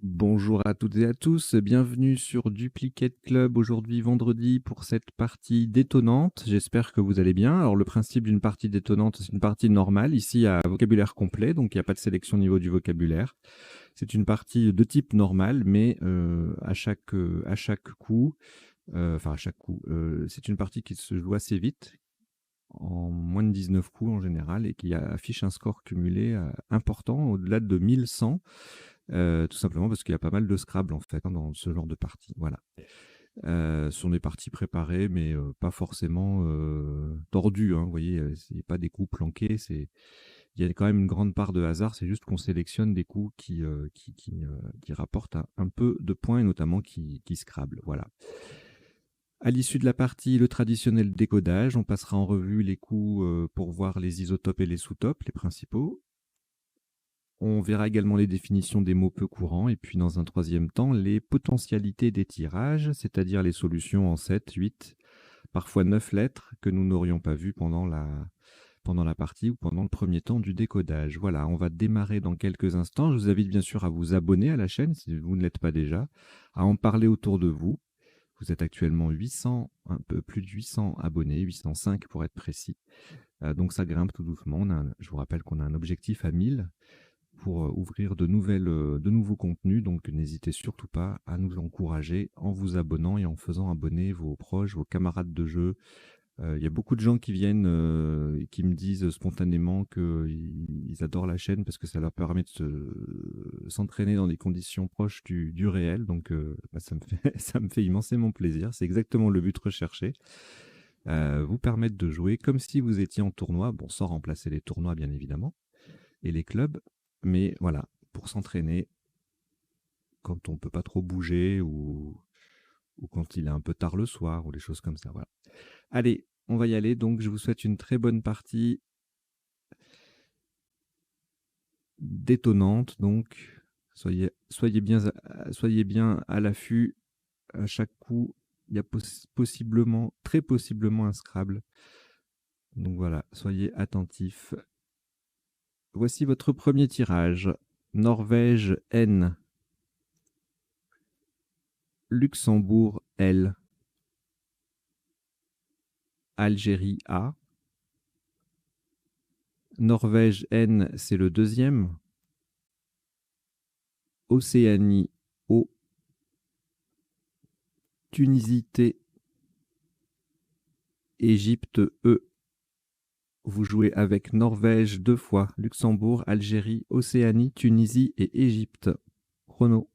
Bonjour à toutes et à tous, bienvenue sur Duplicate Club aujourd'hui vendredi pour cette partie détonnante. J'espère que vous allez bien. Alors le principe d'une partie détonnante, c'est une partie normale, ici à vocabulaire complet, donc il n'y a pas de sélection au niveau du vocabulaire. C'est une partie de type normal, mais à chaque coup, c'est une partie qui se joue assez vite, en moins de 19 coups en général, et qui affiche un score cumulé important, au-delà de 1100. Tout simplement parce qu'il y a pas mal de Scrabble en fait, hein, dans ce genre de partie. Voilà. Ce sont des parties préparées, mais pas forcément tordues. Hein, vous voyez, c'est pas des coups planqués. Il y a quand même une grande part de hasard. C'est juste qu'on sélectionne des coups qui rapportent un peu de points et notamment qui Scrabble. Voilà. À l'issue de la partie, le traditionnel décodage. On passera en revue les coups pour voir les isotopes et les sous-topes, les principaux. On verra également les définitions des mots peu courants et puis dans un troisième temps, les potentialités des tirages, c'est-à-dire les solutions en 7, 8, parfois 9 lettres que nous n'aurions pas vues pendant la partie ou pendant le premier temps du décodage. Voilà, on va démarrer dans quelques instants. Je vous invite bien sûr à vous abonner à la chaîne si vous ne l'êtes pas déjà, à en parler autour de vous. Vous êtes actuellement 800, un peu plus de 800 abonnés, 805 pour être précis. Donc ça grimpe tout doucement. Je vous rappelle qu'on a un objectif à 1000 pour ouvrir de nouveaux contenus. Donc, n'hésitez surtout pas à nous encourager en vous abonnant et en faisant abonner vos proches, vos camarades de jeu. Il y a beaucoup de gens qui viennent et qui me disent spontanément qu'ils adorent la chaîne parce que ça leur permet de s'entraîner dans des conditions proches du réel. Donc, ça me fait, ça me fait immensément plaisir. C'est exactement le but recherché. Vous permettre de jouer comme si vous étiez en tournoi, bon, sans remplacer les tournois bien évidemment, et les clubs, mais voilà, pour s'entraîner quand on peut pas trop bouger ou quand il est un peu tard le soir ou des choses comme ça. Voilà. Allez, on va y aller. Donc, je vous souhaite une très bonne partie détonnante. Donc, soyez bien à l'affût. À chaque coup, il y a possiblement, très possiblement un Scrabble. Donc voilà, soyez attentifs. Voici votre premier tirage. Norvège N. Luxembourg L. Algérie A. Norvège N, c'est le deuxième. Océanie O. Tunisie T. Égypte E. Vous jouez avec Norvège 2 fois, Luxembourg, Algérie, Océanie, Tunisie et Égypte. Chrono.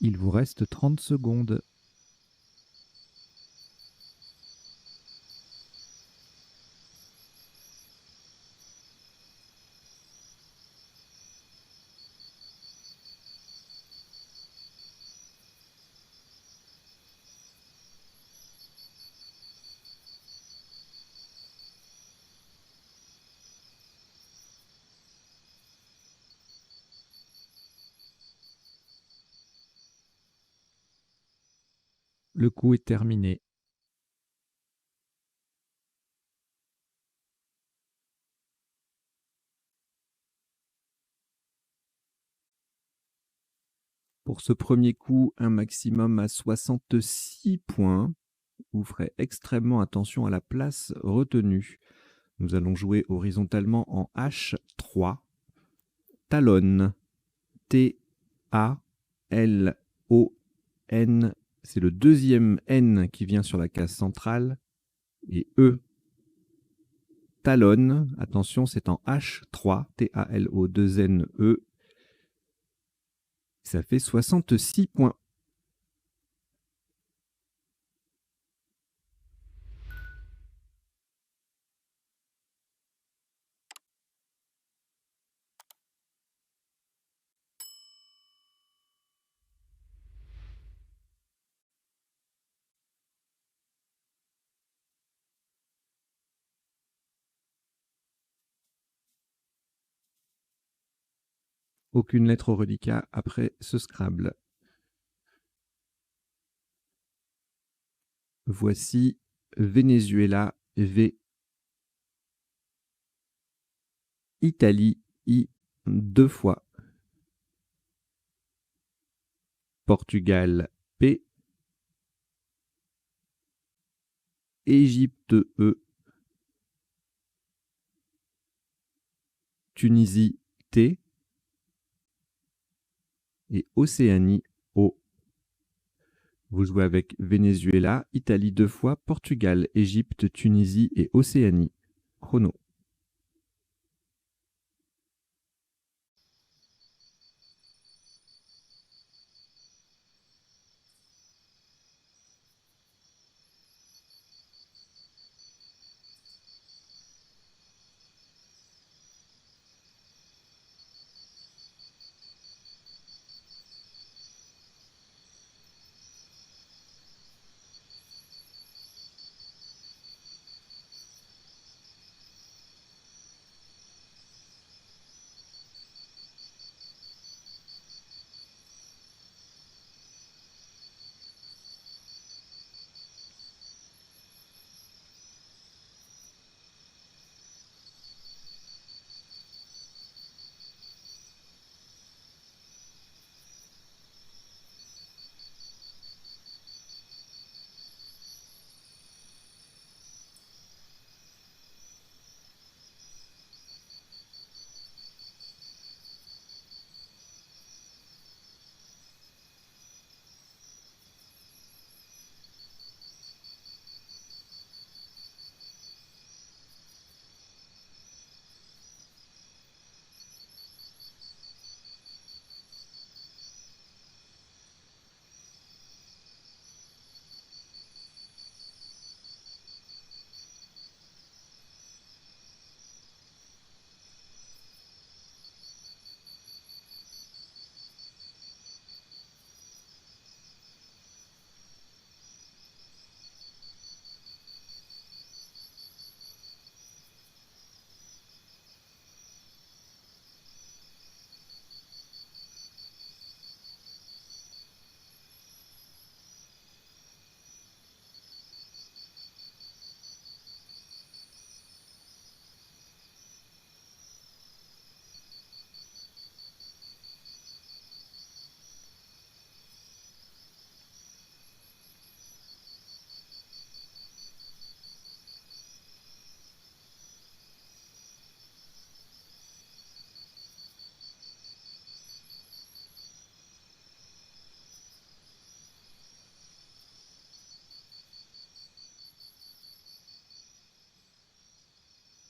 Il vous reste 30 secondes. Le coup est terminé. Pour ce premier coup, un maximum à 66 points. Vous ferez extrêmement attention à la place retenue. Nous allons jouer horizontalement en H3. Talonne. T-A-L-O-N. C'est le deuxième N qui vient sur la case centrale. Et E. Talonne. Attention, c'est en H3. T-A-L-O-2-N-E. Ça fait 66 points. Aucune lettre au reliquat après ce Scrabble. Voici Venezuela, V. Italie, I, 2 fois. Portugal, P. Égypte, E. Tunisie, T. Et Océanie, O. Vous jouez avec Venezuela, Italie 2 fois, Portugal, Égypte, Tunisie et Océanie. Chrono.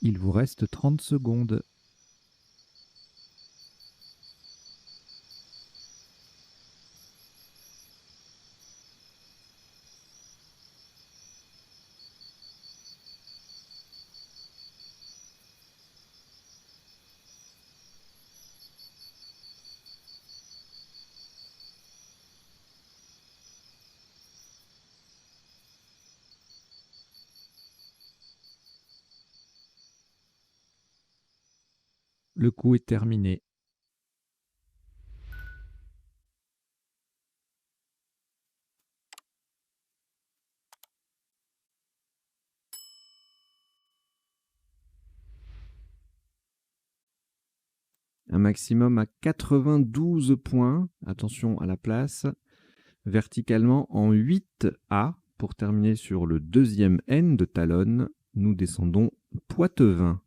Il vous reste 30 secondes. Le coup est terminé. Un maximum à 92 points. Attention à la place. Verticalement en 8A pour terminer sur le deuxième N de Talonne. Nous descendons Poitevin.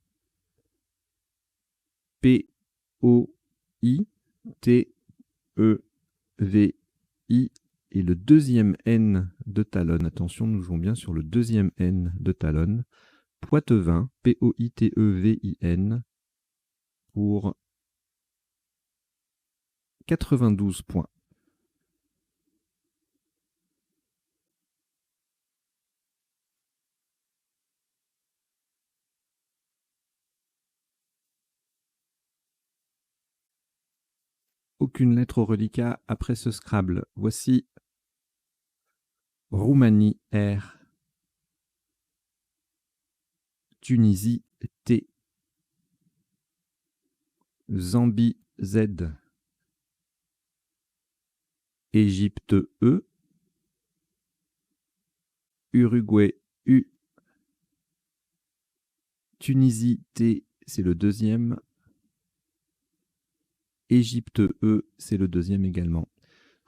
P-O-I-T-E-V-I et le deuxième N de Talonne. Attention, nous jouons bien sur le deuxième N de Talonne. Poitevin, P-O-I-T-E-V-I-N, pour 92 points. Aucune lettre au reliquat après ce Scrabble. Voici Roumanie R, Tunisie T, Zambie Z, Égypte E, Uruguay U, Tunisie T, c'est le deuxième, Égypte E, c'est le deuxième également.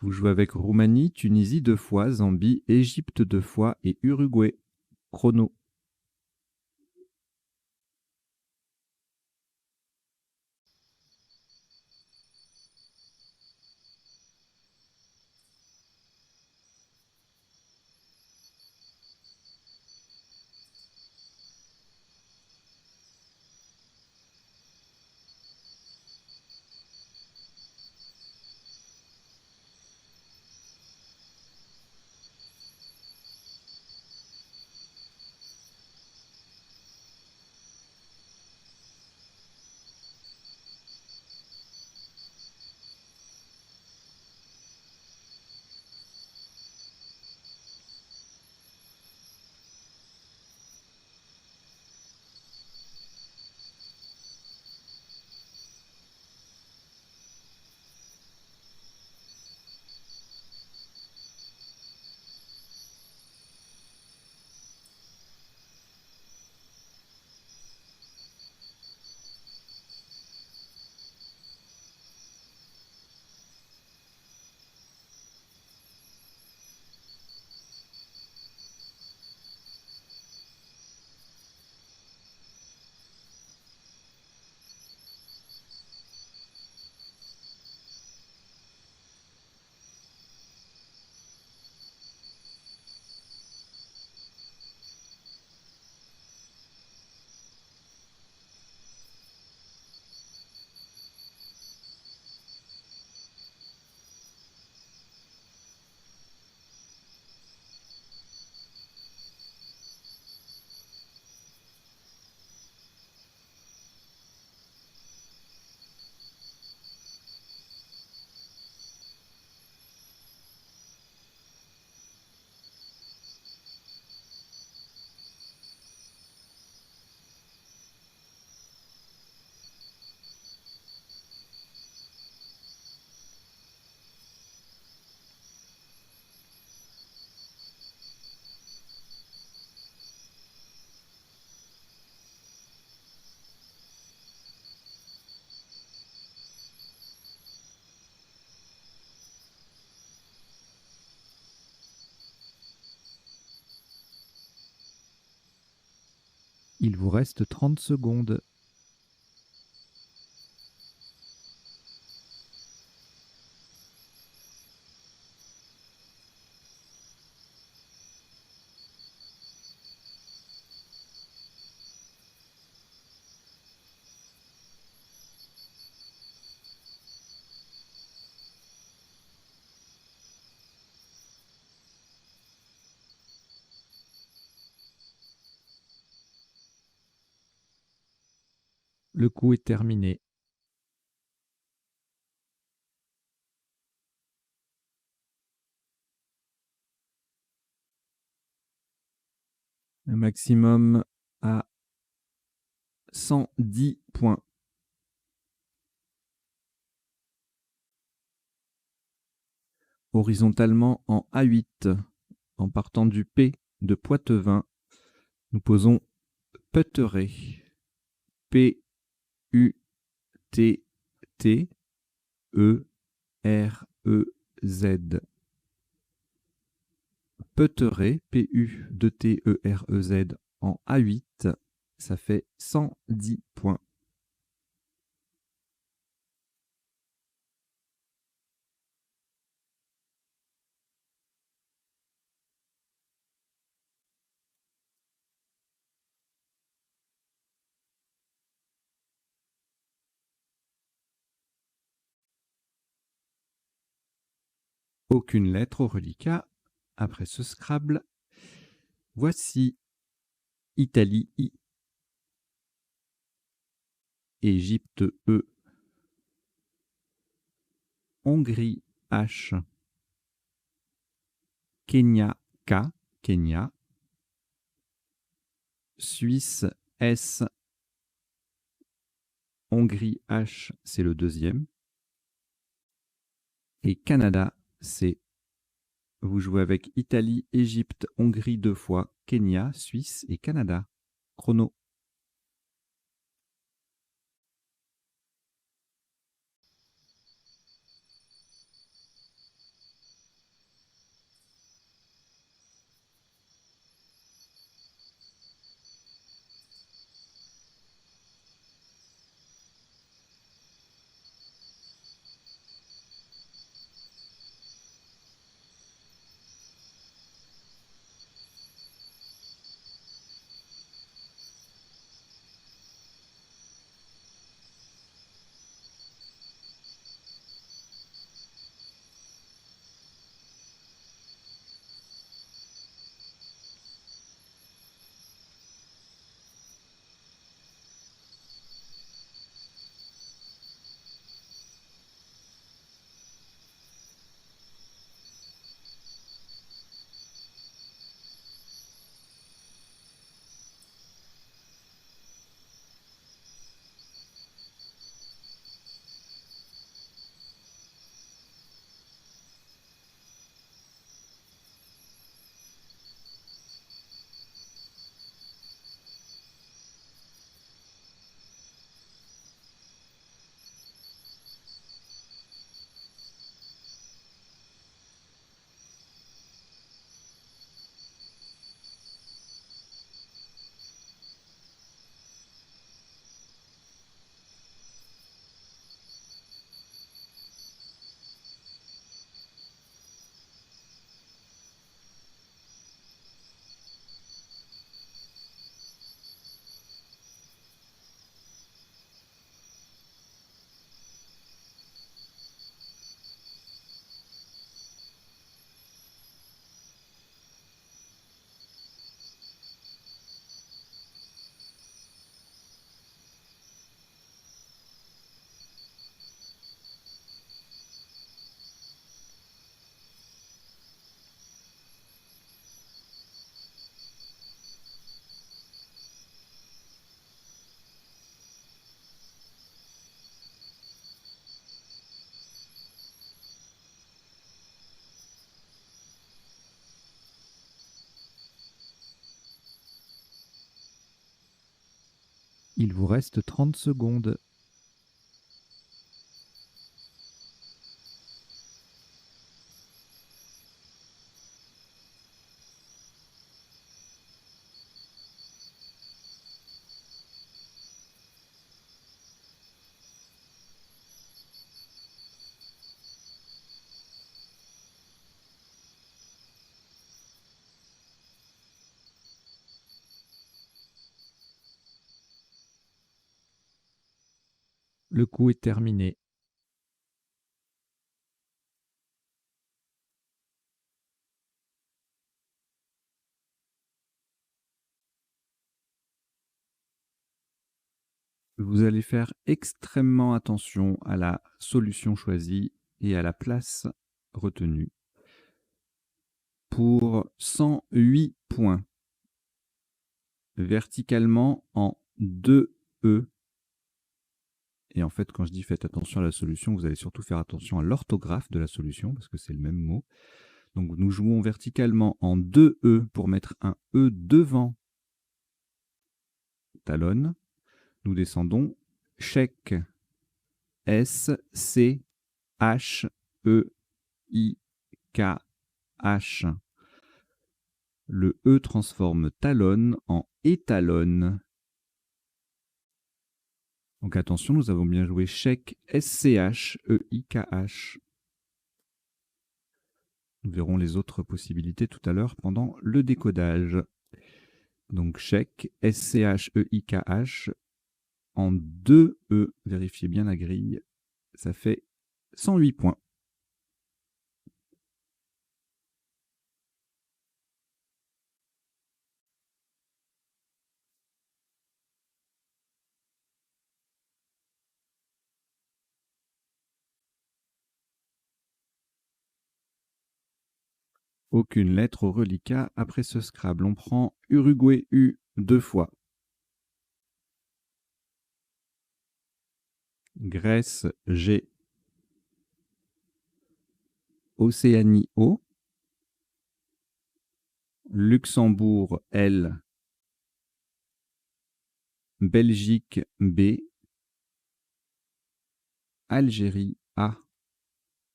Vous jouez avec Roumanie, Tunisie 2 fois, Zambie, Égypte 2 fois et Uruguay. Chrono. Il vous reste 30 secondes. Le coup est terminé. Un maximum à 110 points. Horizontalement en A8, en partant du P de Poitevin, nous posons Peuteret. P-U-T-T-E-R-E-Z. Peuteret, P-U-T-T-E-R-E-Z en A8, ça fait 110 points. Aucune lettre au reliquat. Après ce Scrabble, voici Italie I, Égypte E, Hongrie H, Kenya K, Kenya, Suisse S, Hongrie H, c'est le deuxième, et Canada C. Vous jouez avec Italie, Égypte, Hongrie 2 fois, Kenya, Suisse et Canada. Chrono. Il vous reste 30 secondes. Le coup est terminé. Vous allez faire extrêmement attention à la solution choisie et à la place retenue. Pour 108 points, verticalement en 2 E Et en fait, quand je dis faites attention à la solution, vous allez surtout faire attention à l'orthographe de la solution, parce que c'est le même mot. Donc nous jouons verticalement en 2 E pour mettre un E devant talonne. Nous descendons chèque S, C, H, E, I, K, H. Le E transforme talonne en étalonne. Donc attention, nous avons bien joué chèque SCH, EIKH. Nous verrons les autres possibilités tout à l'heure pendant le décodage. Donc chèque SCH, EIKH en 2 E. Vérifiez bien la grille. Ça fait 108 points. Aucune lettre au reliquat après ce Scrabble. On prend Uruguay U 2 fois. Grèce G. Océanie O. Luxembourg L. Belgique B. Algérie A.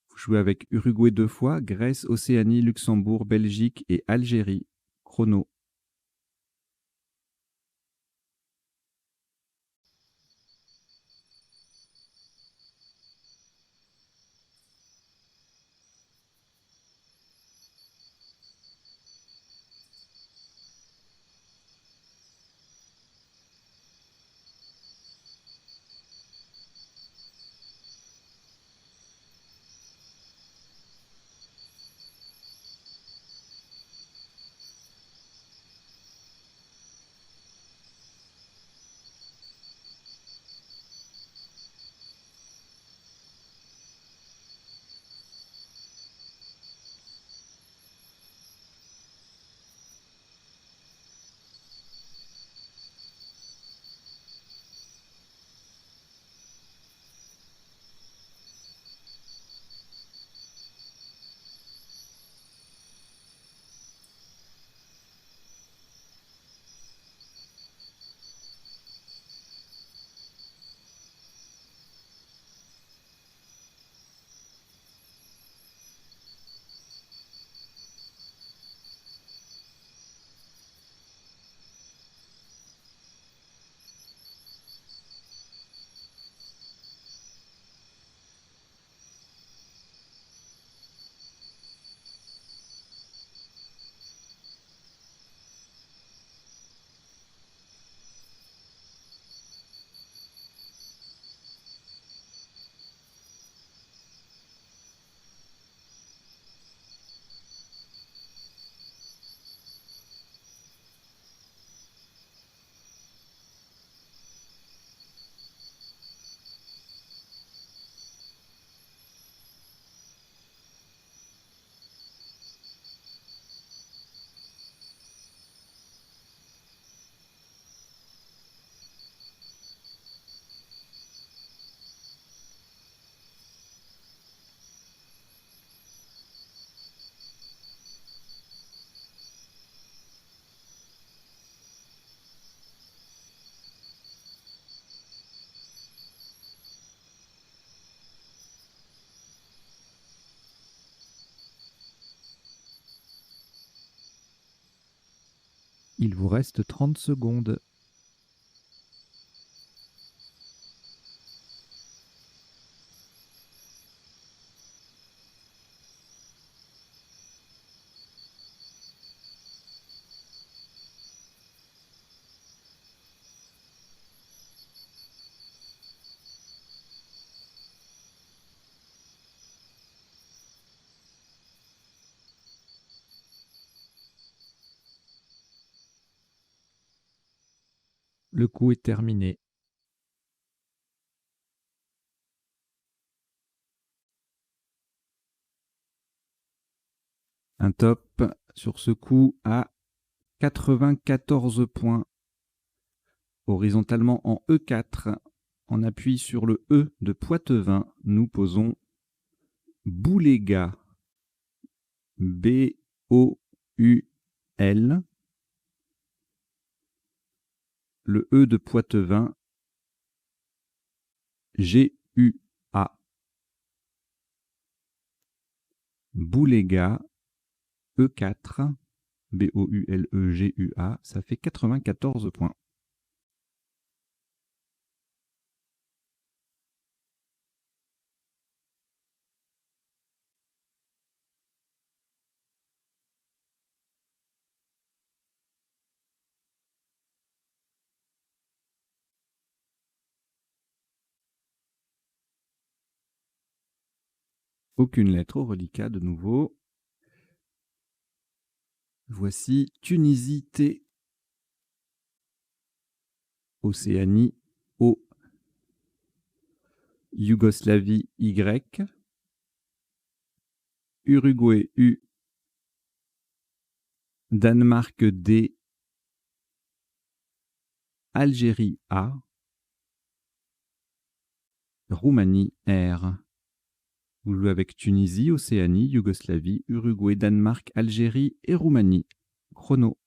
Vous jouez avec Uruguay 2 fois, Grèce, Océanie, Luxembourg, Belgique et Algérie. Chrono. Il vous reste 30 secondes. Le coup est terminé. Un top sur ce coup à 94 points. Horizontalement en E4. On appuie sur le E de Poitevin. Nous posons Bouléga. B-O-U-L. Le E de Poitevin. G-U-A. Bouléga. E4. B-O-U-L-E-G-U-A. Ça fait 94 points. Aucune lettre au reliquat de nouveau. Voici Tunisie T. Océanie O. Yougoslavie Y. Uruguay U. Danemark D. Algérie A. Roumanie R. Vous jouez avec Tunisie, Océanie, Yougoslavie, Uruguay, Danemark, Algérie et Roumanie. Chrono.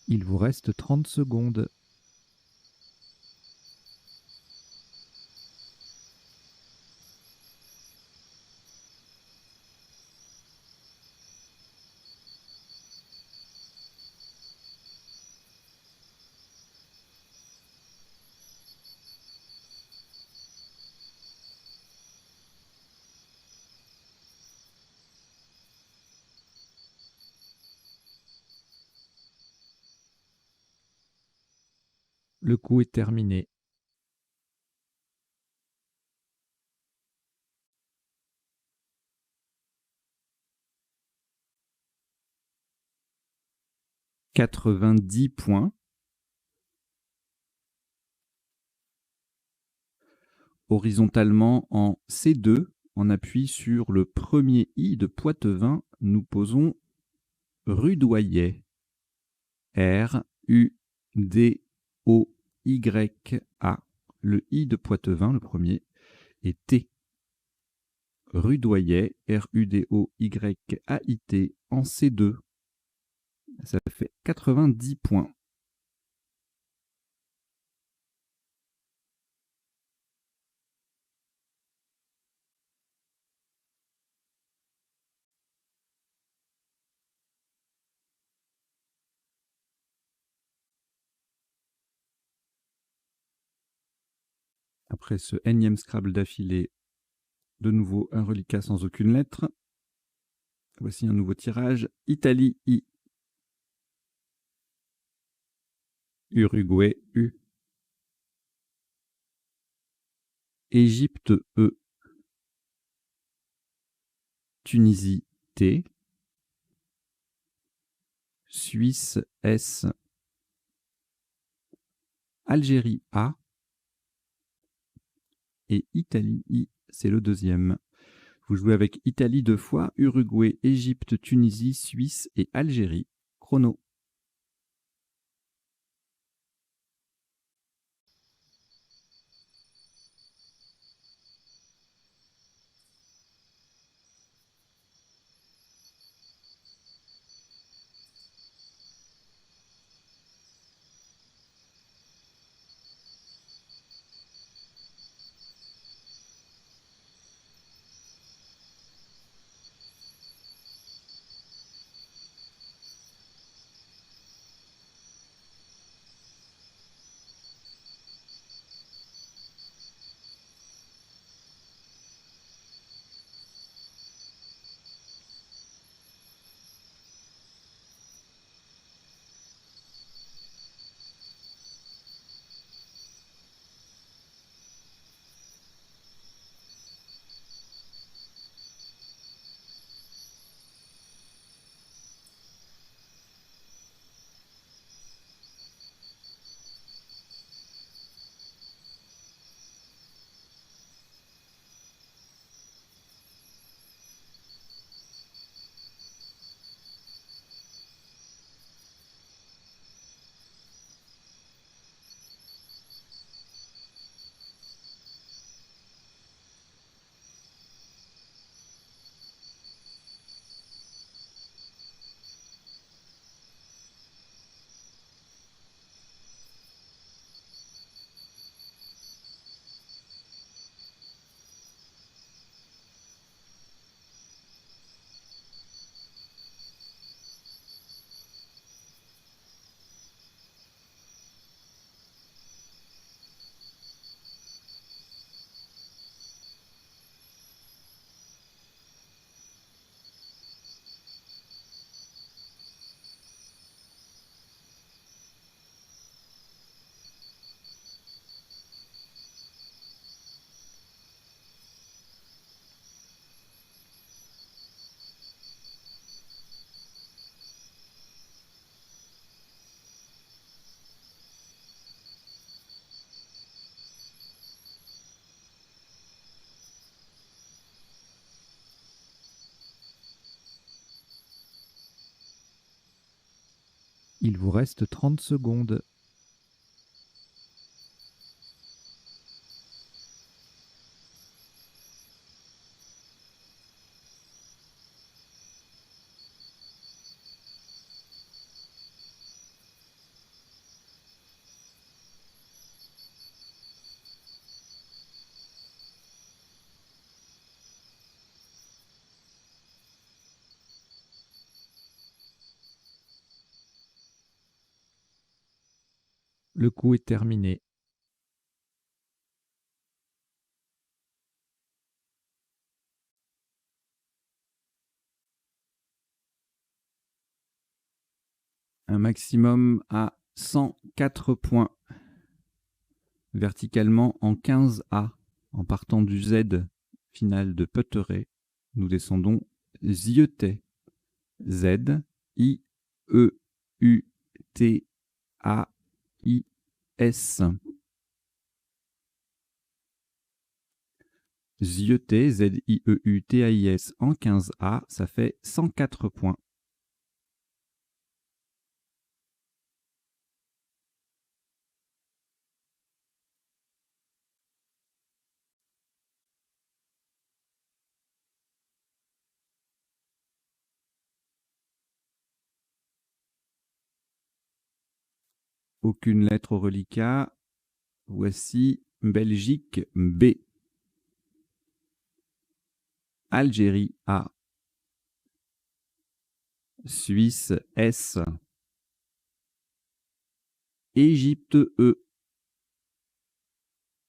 Il vous reste 30 secondes. Le coup est terminé. « 90 points. Horizontalement en C2, on appuie sur le premier I de Poitevin. Nous posons Rudoyet. R-U-D-O-Y-A. le I de Poitevin, le premier, et T. Rudoyet, Rudoyait, en C2. Ça fait 90 points. Après ce énième Scrabble d'affilée, de nouveau un reliquat sans aucune lettre. Voici un nouveau tirage. Italie I. Uruguay U. Égypte E. Tunisie T. Suisse S. Algérie A. Et Italie I, c'est le deuxième. Vous jouez avec Italie 2 fois, Uruguay, Égypte, Tunisie, Suisse et Algérie. Chrono. Il vous reste 30 secondes. Le coup est terminé. Un maximum à 104 points. Verticalement en 15A. En partant du Z final de Peuteret, nous descendons Zieutey. Z, I, E, U, T, A, I, S. Zieutey, Z-I-E-U-T-A-I-S en 15A, ça fait 104 points. Aucune lettre au reliquat. Voici Belgique B. Algérie A. Suisse S. Égypte E.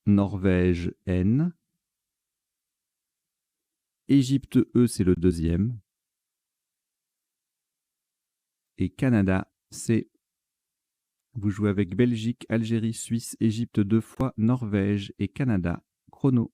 Norvège N. Égypte E, c'est le deuxième. Et Canada C. Vous jouez avec Belgique, Algérie, Suisse, Égypte 2 fois, Norvège et Canada. Chrono.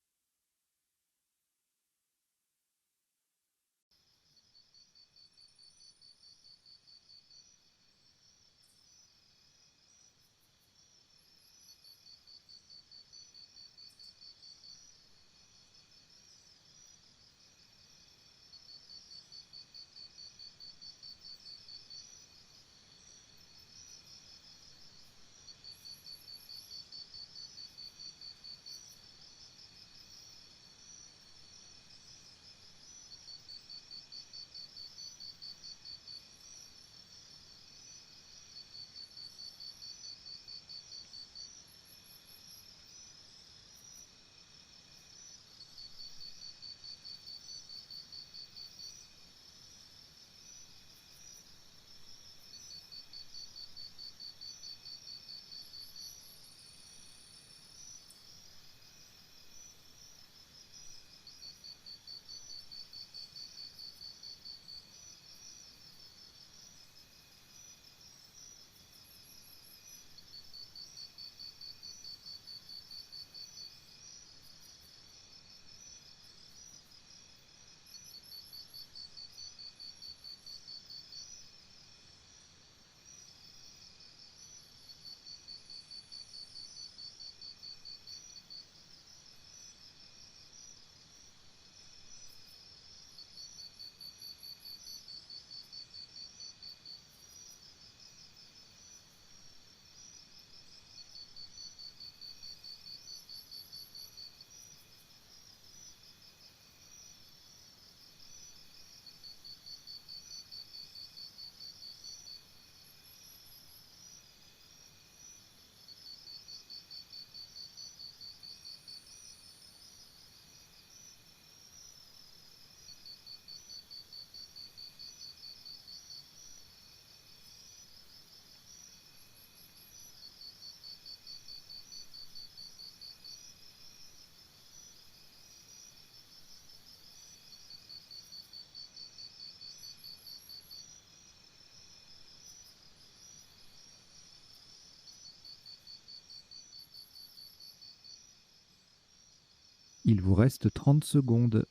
Il vous reste 30 secondes.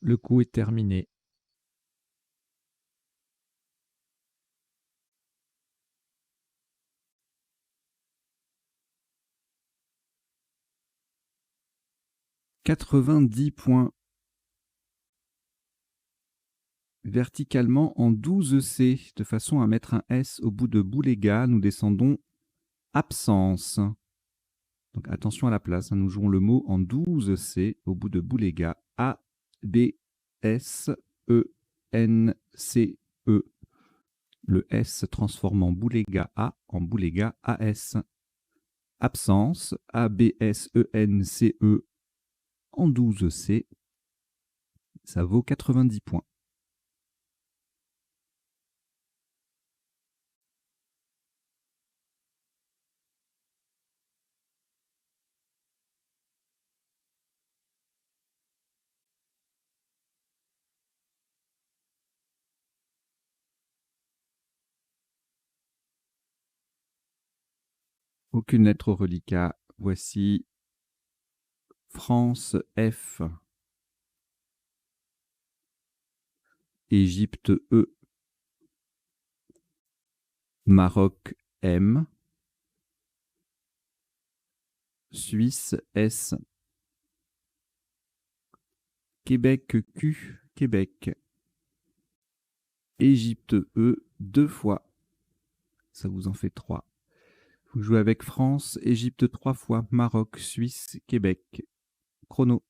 Le coup est terminé. « 90 points. Verticalement en 12C, de façon à mettre un S au bout de Boulega, nous descendons absence. Donc attention à la place, nous jouons le mot en 12C au bout de Boulega. A, B, S, E, N, C, E. Le S transformant Boulega A en Boulega AS. Absence, A, B, S, E, N, C, E en 12C. Ça vaut 90 points. Aucune lettre au reliquat. Voici France F. Égypte E. Maroc M. Suisse, S. Québec, Q. Québec. Égypte, E. 2 fois. Ça vous en fait 3. Vous jouez avec France, Égypte 3 fois, Maroc, Suisse, Québec. Chrono.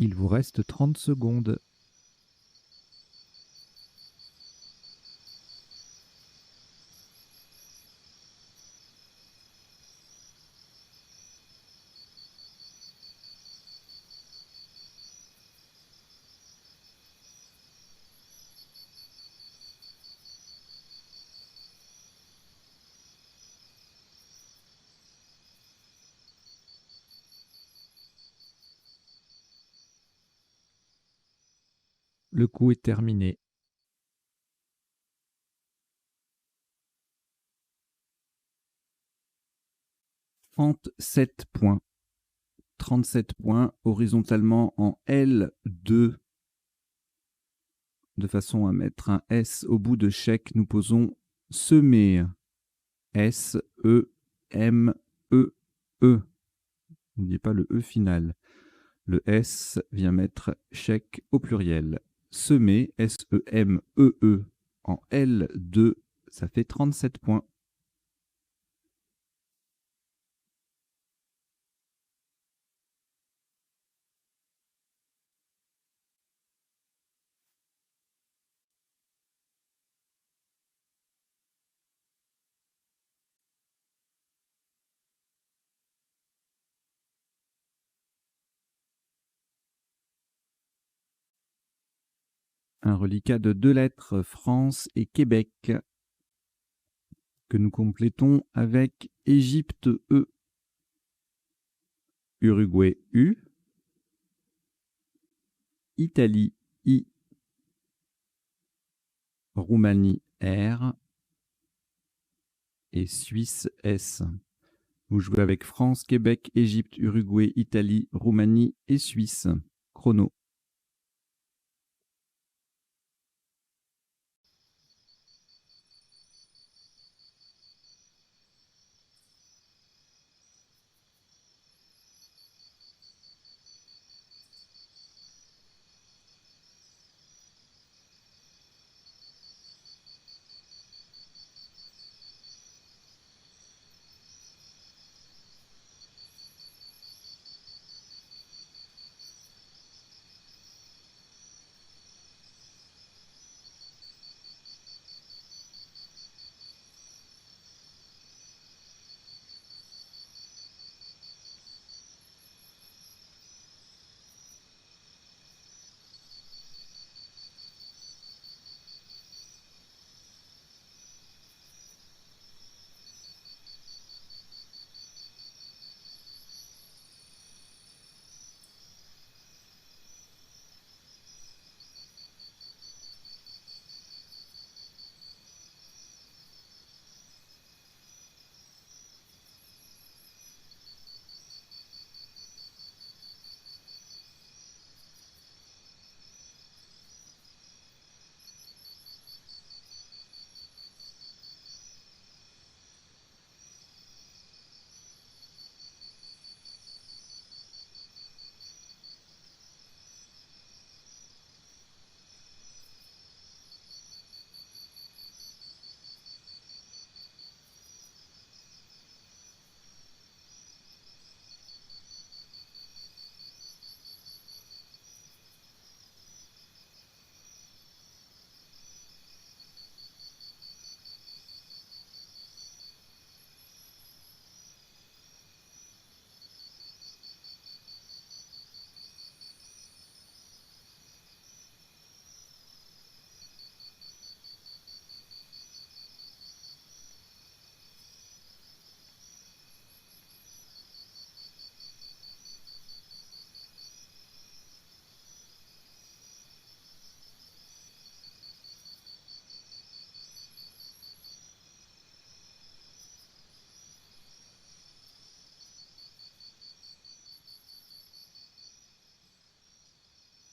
Il vous reste 30 secondes. Le coup est terminé. 37 points. 37 points horizontalement en L2. De façon à mettre un S au bout de chèque, nous posons semer. S-E-M-E-E. N'oubliez pas le E final. Le S vient mettre chèque au pluriel. Semer, S-E-M-E-E, en L2, ça fait 37 points. Un reliquat de 2 lettres, France et Québec, que nous complétons avec Égypte E, Uruguay U, Italie I, Roumanie R et Suisse S. Vous jouez avec France, Québec, Égypte, Uruguay, Italie, Roumanie et Suisse. Chrono.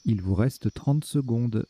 Il vous reste 30 secondes.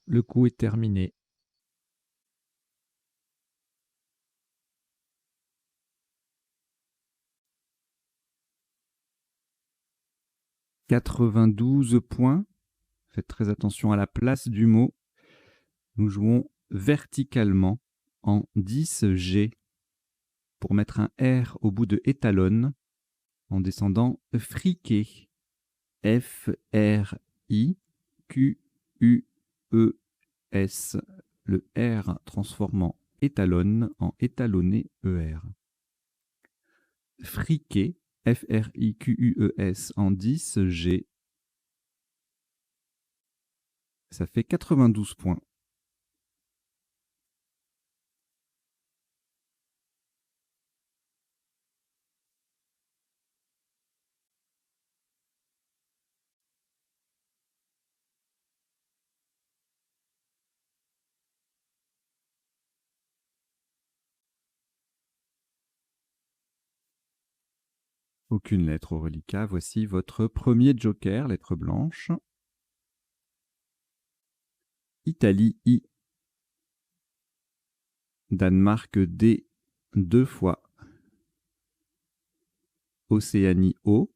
Le coup est terminé. « 92 points. Faites très attention à la place du mot. Nous jouons verticalement en 10G pour mettre un R au bout de étalonne en descendant friqué. F-R-I-Q-U-E-S. Le R transformant étalonne en étalonné ER. Friqué. F-R-I-Q-U-E-S en 10G. Ça fait 92 points. Aucune lettre au reliquat. Voici votre premier joker, lettre blanche. Italie I. Danemark D 2 fois. Océanie O.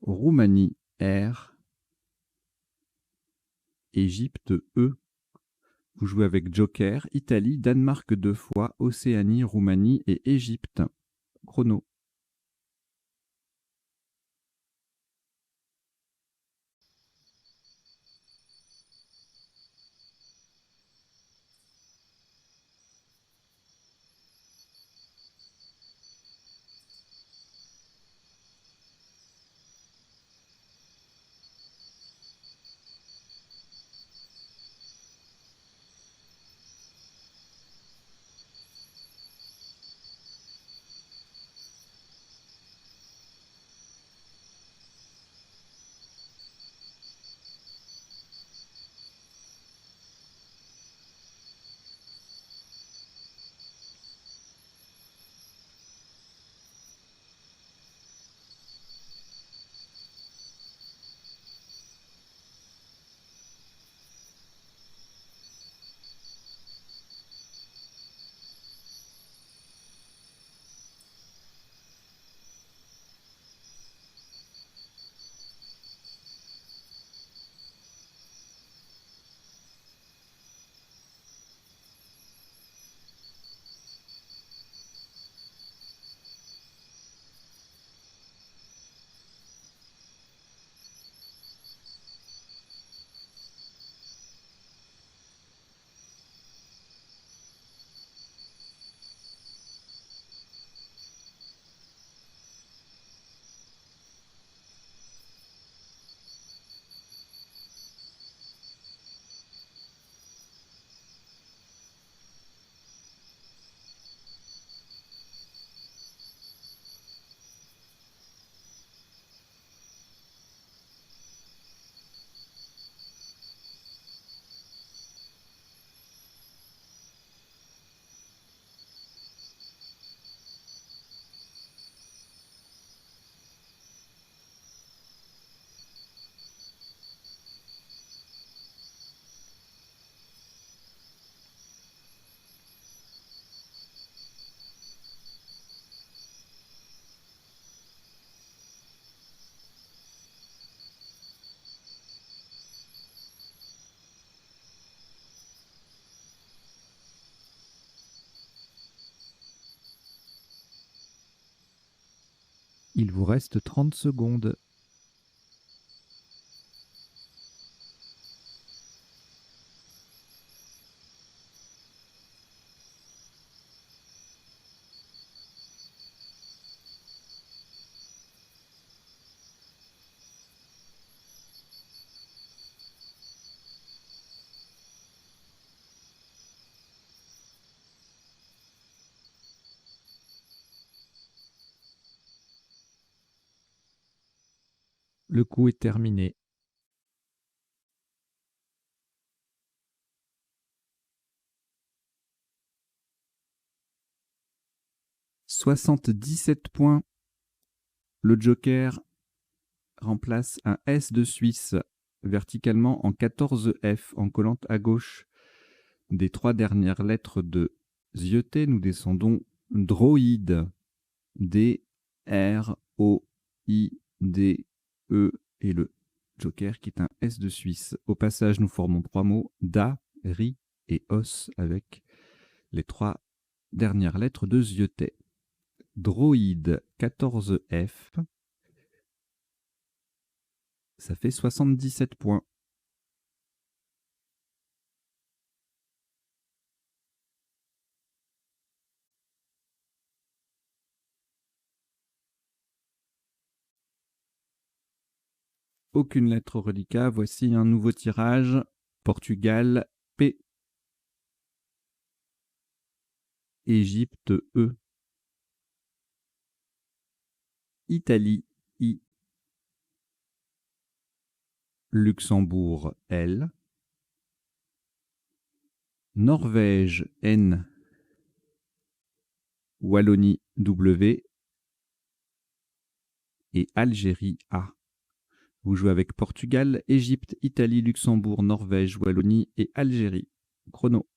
Roumanie R. Égypte E. Vous jouez avec joker, Italie, Danemark 2 fois, Océanie, Roumanie et Égypte. Chrono. Il vous reste 30 secondes. Le coup est terminé. « 77 points. Le joker remplace un S de Suisse verticalement en 14 F en collant à gauche des 3 dernières lettres de Zioté. Nous descendons droïde. D-R-O-I-D-E et le joker qui est un S de Suisse. Au passage, nous formons 3 mots, da, ri et os avec les 3 dernières lettres de Zioté. Droïde 14F, ça fait 77 points. Aucune lettre reliquat. Voici un nouveau tirage. Portugal, P. Égypte, E. Italie, I. Luxembourg, L. Norvège, N. Wallonie, W. Et Algérie, A. Vous jouez avec Portugal, Égypte, Italie, Luxembourg, Norvège, Wallonie et Algérie. Chrono.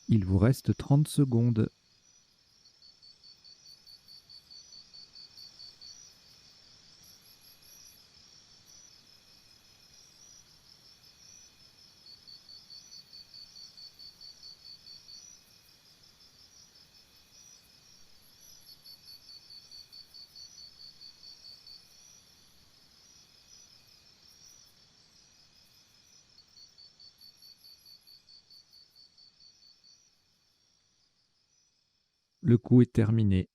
Il vous reste 30 secondes. Le coup est terminé.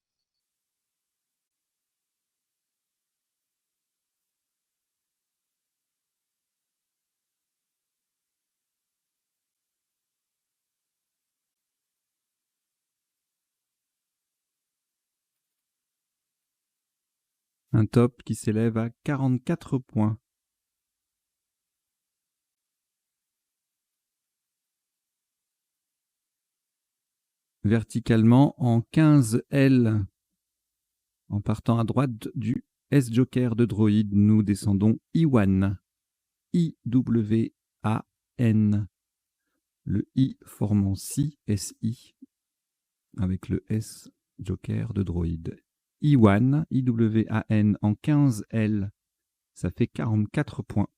Un top qui s'élève à 44 points. Verticalement en 15L. En partant à droite du S-Joker de droïde, nous descendons Iwan. I-W-A-N. Le I formant SI, S-I, avec le S-Joker de droïde. Iwan, I-W-A-N en 15L. Ça fait 44 points.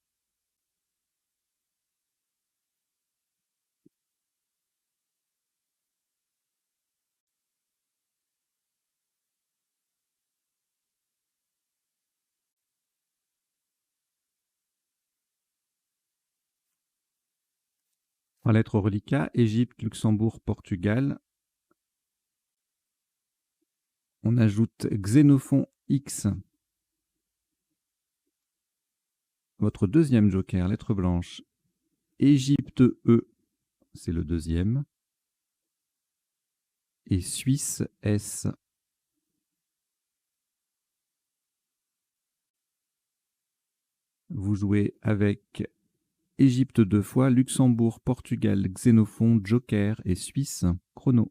En lettres reliquat, Égypte, Luxembourg, Portugal. On ajoute Xénophon X. Votre deuxième joker, lettre blanche. Égypte E, c'est le deuxième. Et Suisse S. Vous jouez avec Égypte 2 fois, Luxembourg, Portugal, Xénophon, Joker et Suisse, chrono.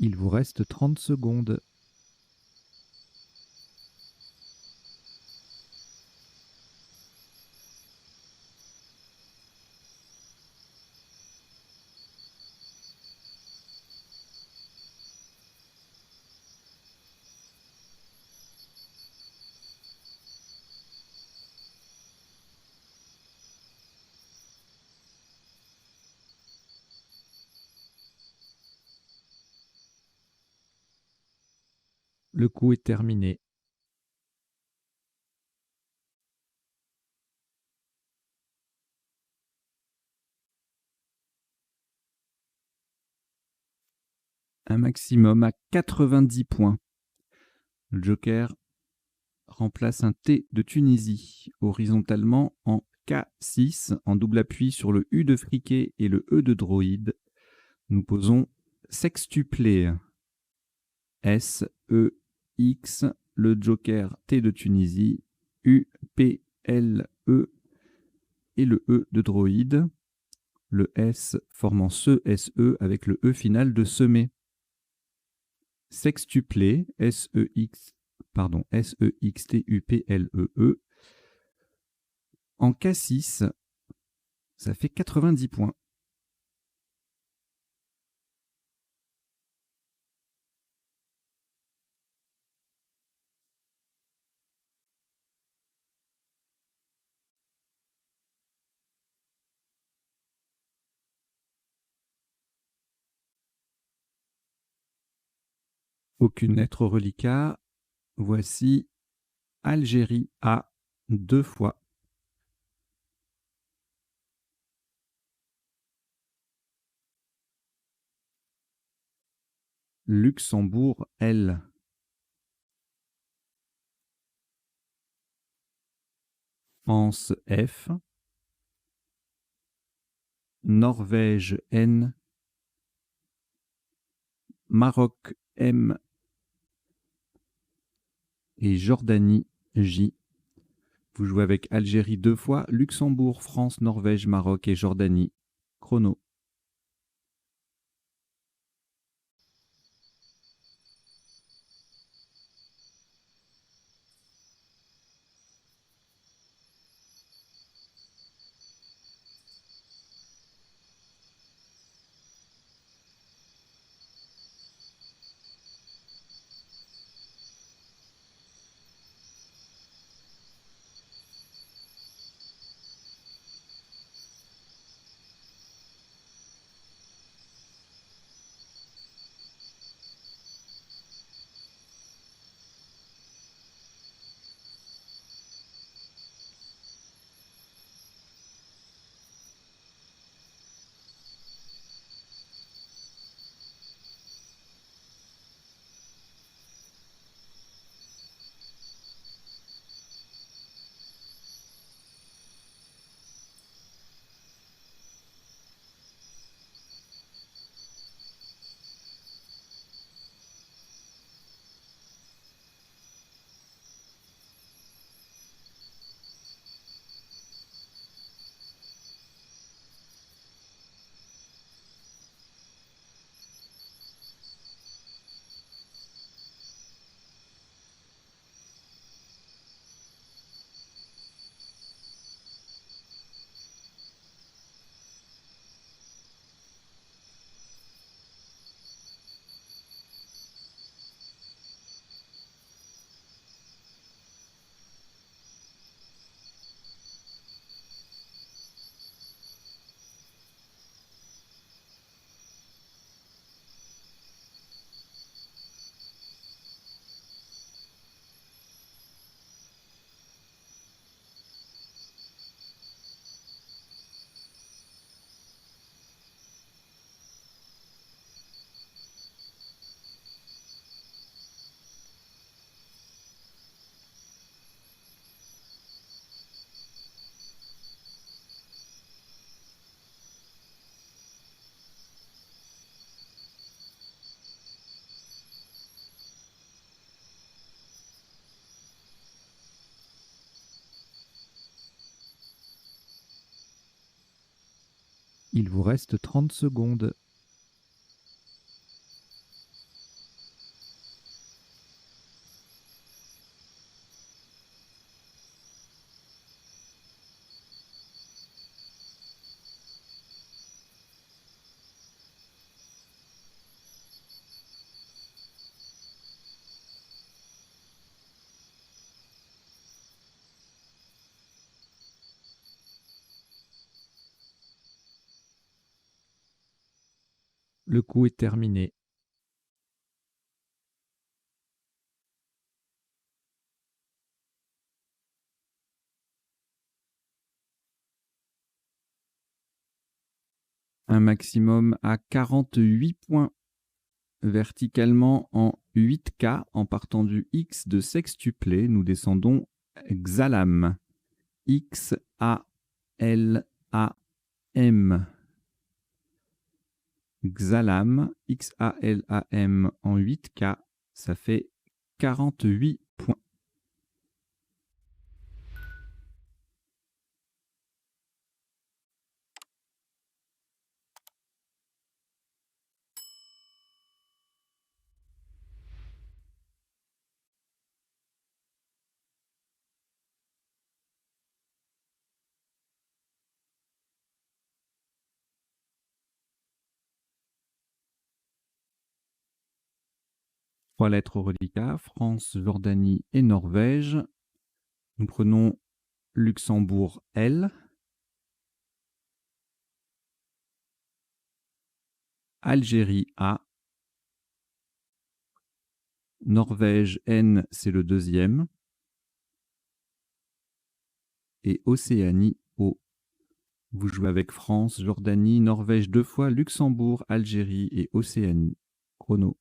Il vous reste 30 secondes. Le coup est terminé. Un maximum à 90 points. Le joker remplace un T de Tunisie horizontalement en K6 en double appui sur le U de friquet et le E de droïde. Nous posons sextuplé. S-E-X le joker T de Tunisie, U, P, L, E et le E de droïde, le S formant SE avec le E final de semer. Sextuplé, SEXTUPLEE. En cassis, ça fait 90 points. Aucune lettre reliquat. Voici Algérie A 2 fois. Luxembourg L. Anse F. Norvège N. Maroc M. Et Jordanie J. Vous jouez avec Algérie 2 fois, Luxembourg, France, Norvège, Maroc et Jordanie. Chrono. Il vous reste 30 secondes. Le coup est terminé. Un maximum à 48 points. Verticalement en 8K, en partant du X de sextuplé, nous descendons Xalam. X-A-L-A-M. Xalam, X-A-L-A-M en 8K, ça fait 48 points. 3 lettres au reliquat, France, Jordanie et Norvège. Nous prenons Luxembourg L, Algérie A, Norvège N, c'est le deuxième, et Océanie O. Vous jouez avec France, Jordanie, Norvège 2 fois, Luxembourg, Algérie et Océanie. Chrono.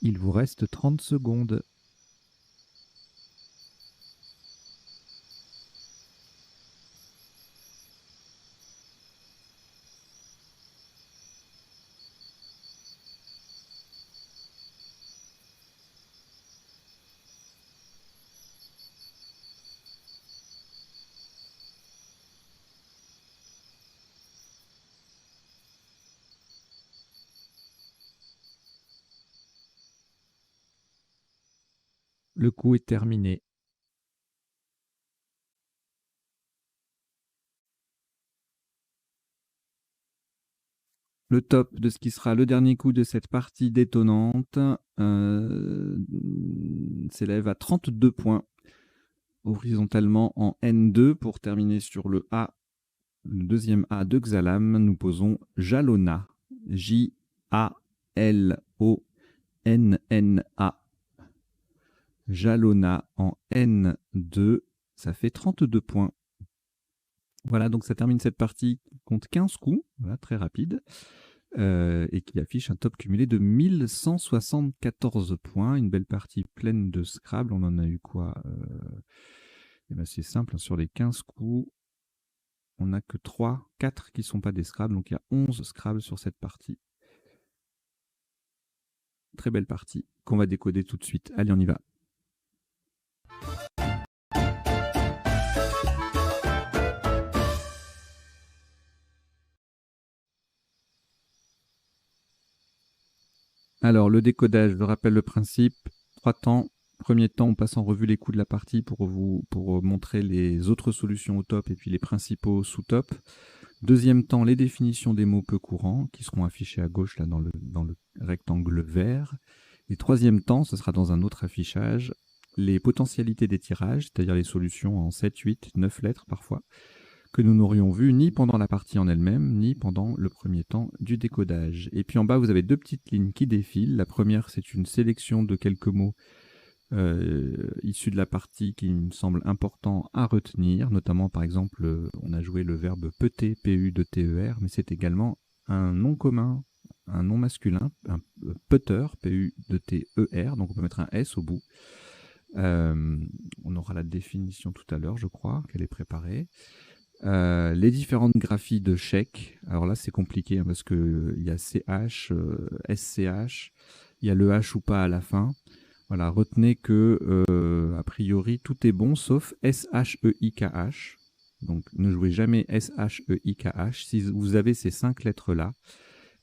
Il vous reste 30 secondes. Le coup est terminé. Le top de ce qui sera le dernier coup de cette partie détonnante s'élève à 32 points, horizontalement en N2 pour terminer sur le A, le deuxième A de Xalam. Nous posons Jalona, J-A-L-O-N-N-A. Jalona en N2, ça fait 32 points. Voilà, donc ça termine cette partie qui compte 15 coups, voilà, très rapide, et qui affiche un top cumulé de 1174 points. Une belle partie pleine de Scrabble. On en a eu quoi eh ben c'est simple, hein, sur les 15 coups, on n'a que 4 qui ne sont pas des Scrabble, donc il y a 11 Scrabble sur cette partie. Très belle partie qu'on va décoder tout de suite. Allez, on y va. Alors, le décodage, je rappelle le principe. 3 temps. Premier temps, on passe en revue les coups de la partie pour montrer les autres solutions au top et puis les principaux sous-top. Deuxième temps, les définitions des mots peu courants qui seront affichés à gauche là, dans le rectangle vert. Et troisième temps, ce sera dans un autre affichage, les potentialités des tirages, c'est-à-dire les solutions en 7, 8, 9 lettres parfois, que nous n'aurions vues ni pendant la partie en elle-même, ni pendant le premier temps du décodage. Et puis en bas, vous avez deux petites lignes qui défilent. La première, c'est une sélection de quelques mots issus de la partie qui me semble important à retenir. Notamment, par exemple, on a joué le verbe peter, P-U-T-E-R, mais c'est également un nom commun, un nom masculin, un putter, P-U-T-E-R, donc on peut mettre un S au bout. On aura la définition tout à l'heure, je crois, qu'elle est préparée. Les différentes graphies de chèques. Alors là, c'est compliqué hein, parce que il y a CH, SCH, il y a le H ou pas à la fin. Voilà, retenez que a priori tout est bon sauf SHEIKH. Donc ne jouez jamais SHEIKH. Si vous avez ces 5 lettres là,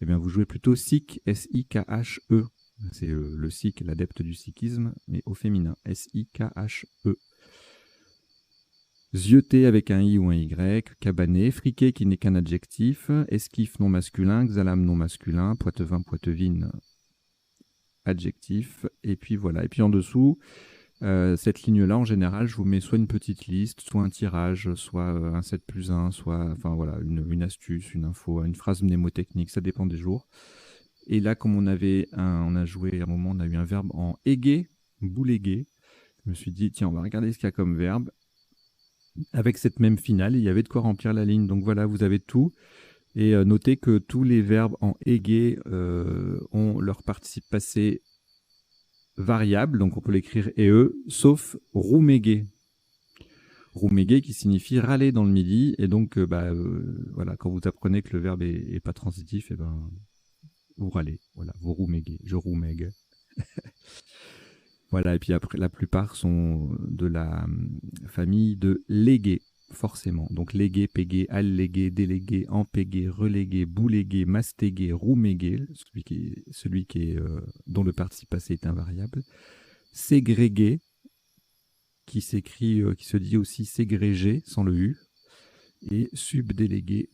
eh bien vous jouez plutôt SIK, S-I-K-H-E. C'est le sikh, l'adepte du sikhisme, mais au féminin, S-I-K-H-E. Zioté avec un I ou un Y, cabané, friqué qui n'est qu'un adjectif, esquif non masculin, xalam non masculin, poitevin, poitevine, adjectif, et puis voilà. Et puis en dessous, cette ligne-là, en général, je vous mets soit une petite liste, soit un tirage, soit un 7+1, soit enfin voilà, une astuce, une info, une phrase mnémotechnique, ça dépend des jours. Et là, comme on a joué à un moment, on a eu un verbe en égué, boulégué. Je me suis dit, tiens, on va regarder ce qu'il y a comme verbe. Avec cette même finale, il y avait de quoi remplir la ligne. Donc voilà, vous avez tout. Et notez que tous les verbes en égué ont leur participe passé variable, donc on peut l'écrire EE, sauf roumégué. Roumégué qui signifie râler dans le midi. Et donc, voilà, quand vous apprenez que le verbe est pas transitif, et ben, vous râlez. Voilà, vous rouméguez. Je roumègue. Voilà, et puis après, la plupart sont de la famille de légué, forcément. Donc légué, pégué, allégué, délégué, empégué, relégué, boulégué, mastégué, roumégué, celui qui est, dont le participe passé est invariable. Ségrégué, qui s'écrit, qui se dit aussi ségrégé, sans le U. Et subdélégué,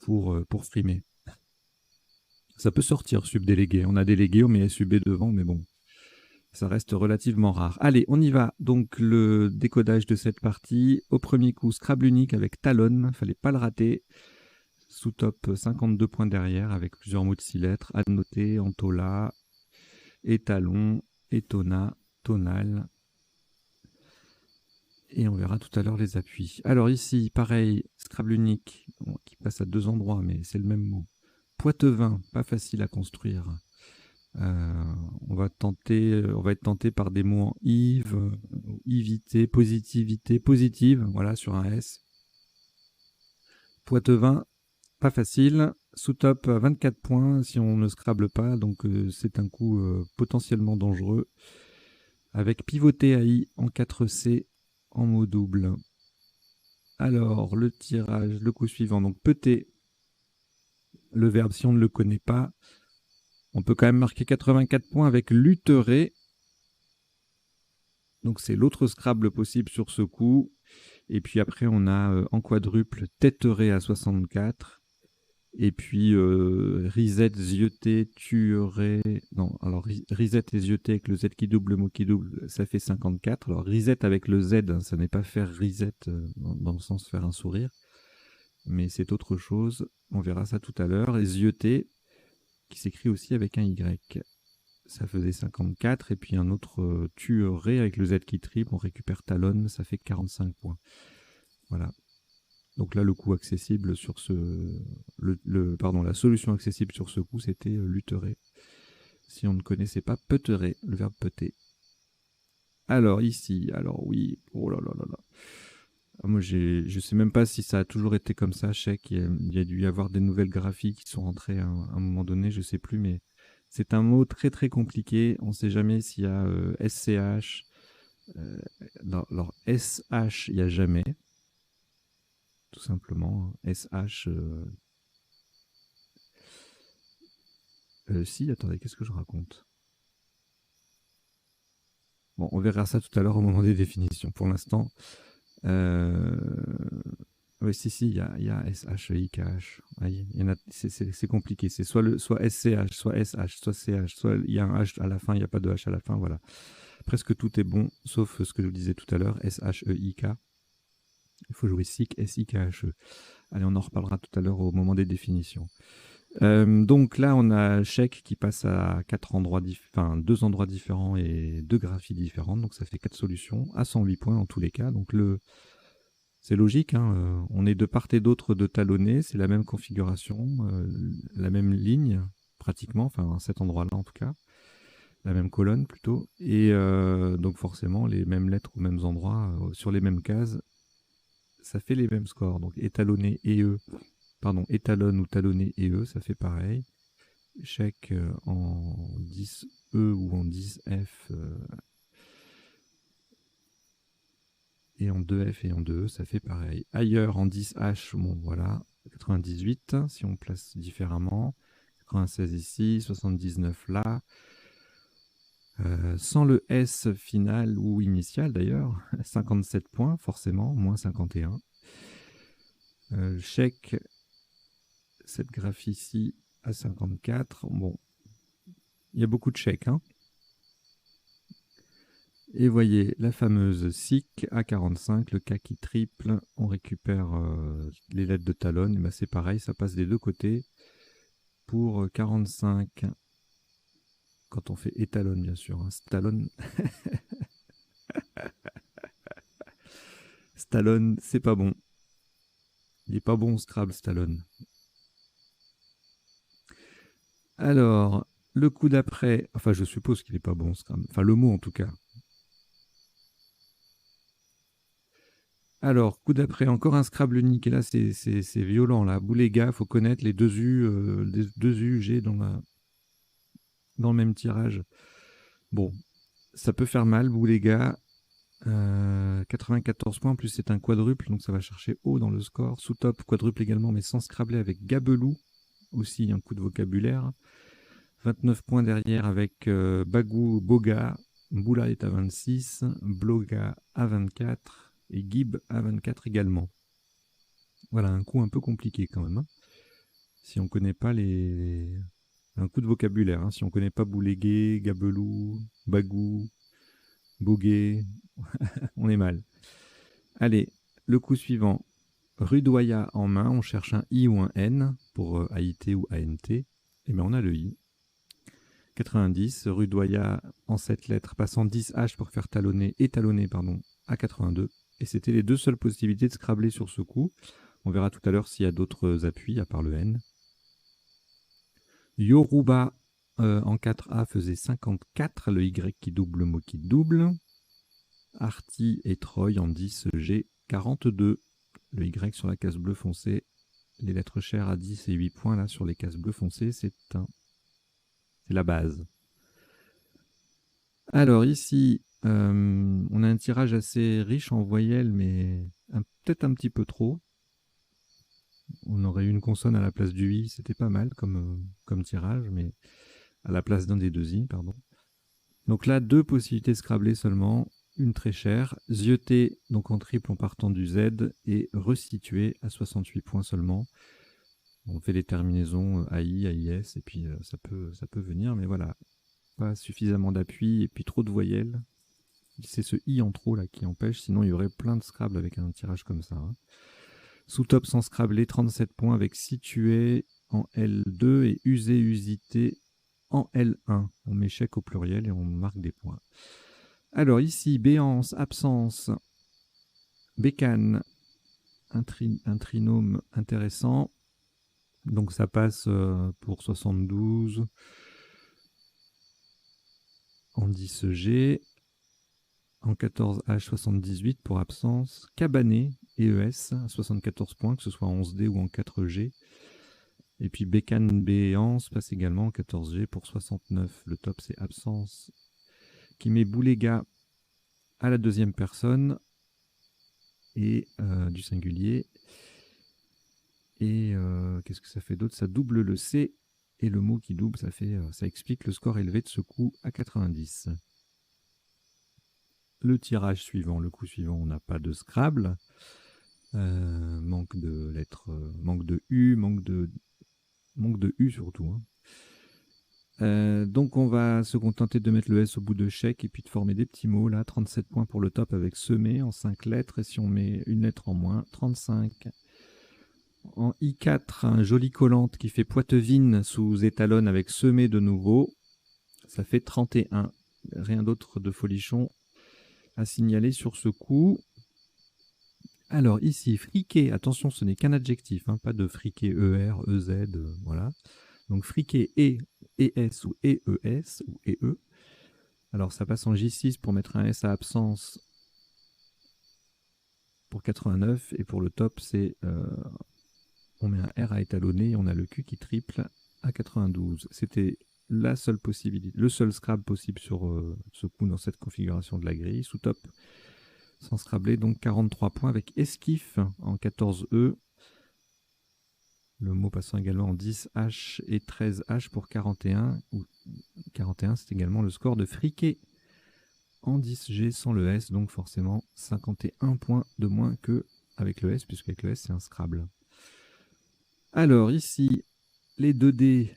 pour frimer. Ça peut sortir, subdélégué. On a délégué, on met SUB devant, mais bon. Ça reste relativement rare. Allez, on y va. Donc, le décodage de cette partie. Au premier coup, Scrabble unique avec Talon. Fallait pas le rater. Sous top 52 points derrière avec plusieurs mots de 6 lettres. À noter, Antola, étalon, étona, tonal. Et on verra tout à l'heure les appuis. Alors ici, pareil, Scrabble unique, qui passe à 2 endroits, mais c'est le même mot. Poitevin, pas facile à construire. On va être tenté par des mots en Yves, ivité, positivité, positive, voilà, sur un S. Poitevin, pas facile. Sous-top, 24 points si on ne scrable pas, donc c'est un coup potentiellement dangereux. Avec pivoter AI en 4C en mot double. Alors, le tirage, le coup suivant, donc peter, le verbe si on ne le connaît pas. On peut quand même marquer 84 points avec lutherer. Donc c'est l'autre Scrabble possible sur ce coup. Et puis après, on a en quadruple têterer à 64. Et puis risette, zioté, tuerait. Non, alors risette et zioté avec le Z qui double, le mot qui double, ça fait 54. Alors risette avec le Z, hein, ça n'est pas faire risette dans le sens faire un sourire. Mais c'est autre chose. On verra ça tout à l'heure. Et zioté, qui s'écrit aussi avec un Y. Ça faisait 54, et puis un autre tuerait avec le Z qui triple, on récupère Talon, ça fait 45 points. Voilà. Donc là, le coup accessible sur la solution accessible sur ce coup, c'était lutherer. Si on ne connaissait pas peuteret, le verbe peuter. Alors ici, alors oui, oh là là là là. Moi, je sais même pas si ça a toujours été comme ça, chèque. Il y a dû y avoir des nouvelles graphies qui sont rentrées à un moment donné, je sais plus, mais c'est un mot très très compliqué. On ne sait jamais s'il y a SCH. Alors SH, il n'y a jamais. Tout simplement. SH. Si, attendez, qu'est-ce que je raconte? Bon, on verra ça tout à l'heure au moment des définitions. Pour l'instant, Oui, si, il y a SH, IKH. Ah, il y en a, c'est compliqué. C'est soit SCH, soit SH, soit CH, soit il y a un H à la fin, il n'y a pas de H à la fin. Voilà. Presque tout est bon, sauf ce que je vous disais tout à l'heure, SHEIK. Il faut jouer SIK, SIKHE. Allez, on en reparlera tout à l'heure au moment des définitions. Donc là, on a chèque qui passe à deux endroits différents et deux graphies différentes. Donc ça fait 4 solutions à 108 points en tous les cas. Donc c'est logique, hein, on est de part et d'autre de talonner, c'est la même configuration, la même ligne pratiquement, enfin à cet endroit-là en tout cas, la même colonne plutôt, et donc forcément les mêmes lettres aux mêmes endroits, sur les mêmes cases, ça fait les mêmes scores. Donc étalonner et E, pardon, étalonne ou talonner et E, ça fait pareil. Chèque en 10E ou en 10F et en 2F et en 2E, ça fait pareil. Ailleurs en 10H, bon voilà, 98 si on place différemment, 96 ici, 79 là, sans le S final ou initial d'ailleurs, 57 points forcément, moins 51. Chèque, cette graphie ici à 54, bon, il y a beaucoup de chèques, hein. Et voyez la fameuse SIC à 45, le cas qui triple, on récupère les lettres de talonne, et ben c'est pareil, ça passe des deux côtés. Pour 45, quand on fait étalonne bien sûr, hein, Stallone, Stallone, c'est pas bon. Il est pas bon au Scrabble, Stallone. Alors, le coup d'après, enfin je suppose qu'il est pas bon au Scrabble, enfin le mot en tout cas. Alors, coup d'après, encore un Scrabble unique, et là c'est violent, là. Boulega, faut connaître les deux U, G dans le même tirage. Bon, ça peut faire mal, Boulega. 94 points, en plus c'est un quadruple, donc ça va chercher haut dans le score. Sous top, quadruple également, mais sans Scrabbler avec Gabelou, aussi un coup de vocabulaire. 29 points derrière avec Bagou, Boga, Boula est à 26, Bloga à 24 et Gib à 24 également. Voilà, un coup un peu compliqué quand même, hein. Si on connaît pas un coup de vocabulaire, hein. Si on connaît pas Boulégué, Gabelou, Bagou, Bogué, on est mal. Allez, le coup suivant. Rudoya en main, on cherche un I ou un N pour AIT ou ANT. Et bien on a le I. 90, Rudoya en 7 lettres, passant 10 H pour faire étalonner à 82. Et c'était les deux seules possibilités de scrabbler sur ce coup. On verra tout à l'heure s'il y a d'autres appuis à part le N. Yoruba en 4A faisait 54, le Y qui double, le mot qui double. Arti et Troy en 10G, 42. Le Y sur la case bleu foncé, les lettres chères à 10 et 8 points là sur les cases bleu foncé, c'est la base. Alors ici, on a un tirage assez riche en voyelles, mais peut-être un petit peu trop. On aurait eu une consonne à la place du I, c'était pas mal comme tirage, mais à la place d'un des deux I, pardon. Donc là, deux possibilités de scrabbler seulement. Une très chère, zioter donc en triple en partant du Z et resituer à 68 points seulement. On fait les terminaisons AI, AIS et puis ça peut venir, mais voilà, pas suffisamment d'appui et puis trop de voyelles. C'est ce I en trop là qui empêche, sinon il y aurait plein de Scrabble avec un tirage comme ça, hein. Sous top sans Scrabbler, 37 points avec situé en L2 et usé, usité en L1. On met chèque au pluriel et on marque des points. Alors ici, béance, absence, bécane, un trinôme intéressant. Donc ça passe pour 72 en 10G, en 14H 78 pour absence, cabané et ES à 74 points, que ce soit en 11D ou en 4G. Et puis bécane béance passe également en 14G pour 69. Le top c'est absence qui met Bouléga à la deuxième personne et du singulier. Et qu'est-ce que ça fait d'autre? Ça double le C et le mot qui double, ça explique le score élevé de ce coup à 90. Le tirage suivant, le coup suivant, on n'a pas de Scrabble. Manque de lettres, manque de U, manque de U surtout, hein. Donc on va se contenter de mettre le S au bout de chèque et puis de former des petits mots. Là, 37 points pour le top avec semé en 5 lettres. Et si on met une lettre en moins, 35. En I4, un joli collante qui fait Poitevine sous étalonne avec semé de nouveau. Ça fait 31. Rien d'autre de folichon à signaler sur ce coup. Alors ici, friqué, attention, ce n'est qu'un adjectif, hein, pas de friqué ER, EZ, voilà. Donc friqué ES ou EES ou EE. Alors ça passe en J6 pour mettre un S à absence pour 89 et pour le top c'est on met un R à étalonner et on a le Q qui triple à 92. C'était la seule possibilité, le seul Scrabble possible sur ce coup dans cette configuration de la grille. Sous top, sans Scrabbler, donc 43 points avec esquif en 14E. Le mot passant également en 10H et 13H pour 41. 41, c'est également le score de friqué en 10G sans le S, donc forcément 51 points de moins que avec le S, puisqu'avec le S, c'est un Scrabble. Alors ici, les 2D,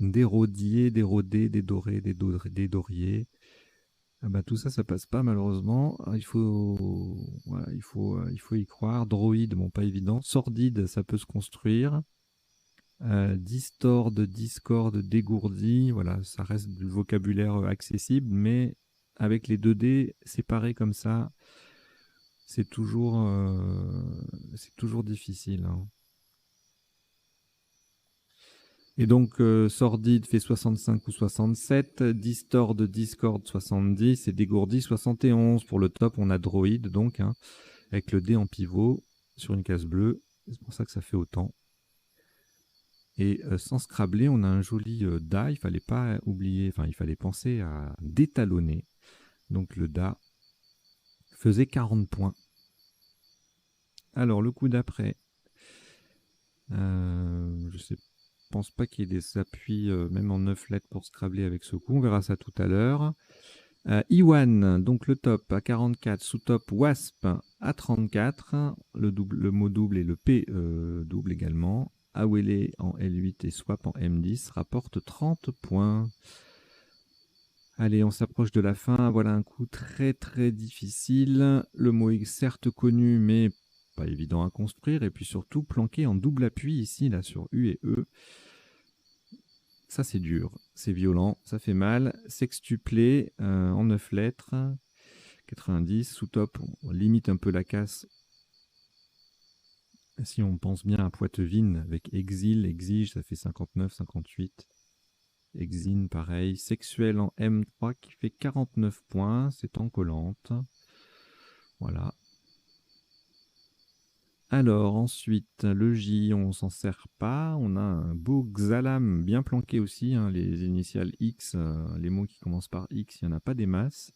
des rodiers, des rodés, des dorés, des doriers. Ah bah, tout ça, ça passe pas malheureusement. Il faut, voilà, il faut y croire. Droïde, bon, pas évident. Sordide, ça peut se construire. Distord, discorde, dégourdi, voilà, ça reste du vocabulaire accessible, mais avec les 2D séparés comme ça, c'est toujours difficile, hein. Et donc, sordide fait 65 ou 67, distord, discorde 70 et dégourdi 71. Pour le top, on a droïde, donc, hein, avec le D en pivot sur une case bleue. C'est pour ça que ça fait autant. Et sans Scrabbler, on a un joli Da. Il fallait pas oublier, enfin, il fallait penser à détalonner. Donc le Da faisait 40 points. Alors le coup d'après, je pense pas qu'il y ait des appuis, même en 9 lettres pour Scrabbler avec ce coup. On verra ça tout à l'heure. Iwan, donc le top à 44, sous-top Wasp à 34, le mot double et le P double également. Awele en L8 et Swap en M10 rapporte 30 points. Allez, on s'approche de la fin. Voilà un coup très très difficile. Le mot est certes connu, mais pas évident à construire. Et puis surtout planqué en double appui ici, là, sur U et E. Ça, c'est dur. C'est violent. Ça fait mal. Sextuplé en 9 lettres. 90. Sous top, on limite un peu la casse. Si on pense bien à Poitevine, avec exil, exige, ça fait 59, 58. Exine, pareil. Sexuel en M3 qui fait 49 points. C'est en collante. Voilà. Alors, ensuite, le J, on s'en sert pas. On a un beau Xalam bien planqué aussi. Hein, les initiales X, les mots qui commencent par X, il n'y en a pas des masses.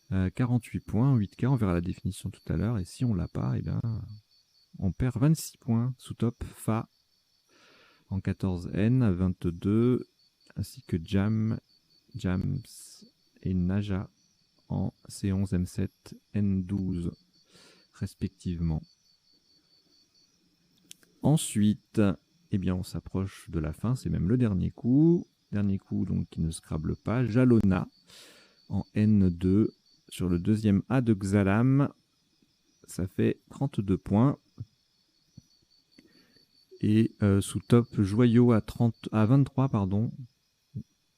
48 points, 8K, on verra la définition tout à l'heure. Et si on l'a pas, eh bien, on perd 26 points. Sous top, Fa en 14N, 22, ainsi que Jams et Naja en C11, M7, N12 respectivement. Ensuite, eh bien, on s'approche de la fin, c'est même le dernier coup. Dernier coup donc qui ne scrable pas. Jalona en N2 sur le deuxième A de Xalam. Ça fait 32 points. Et sous top, Joyau à 23, pardon.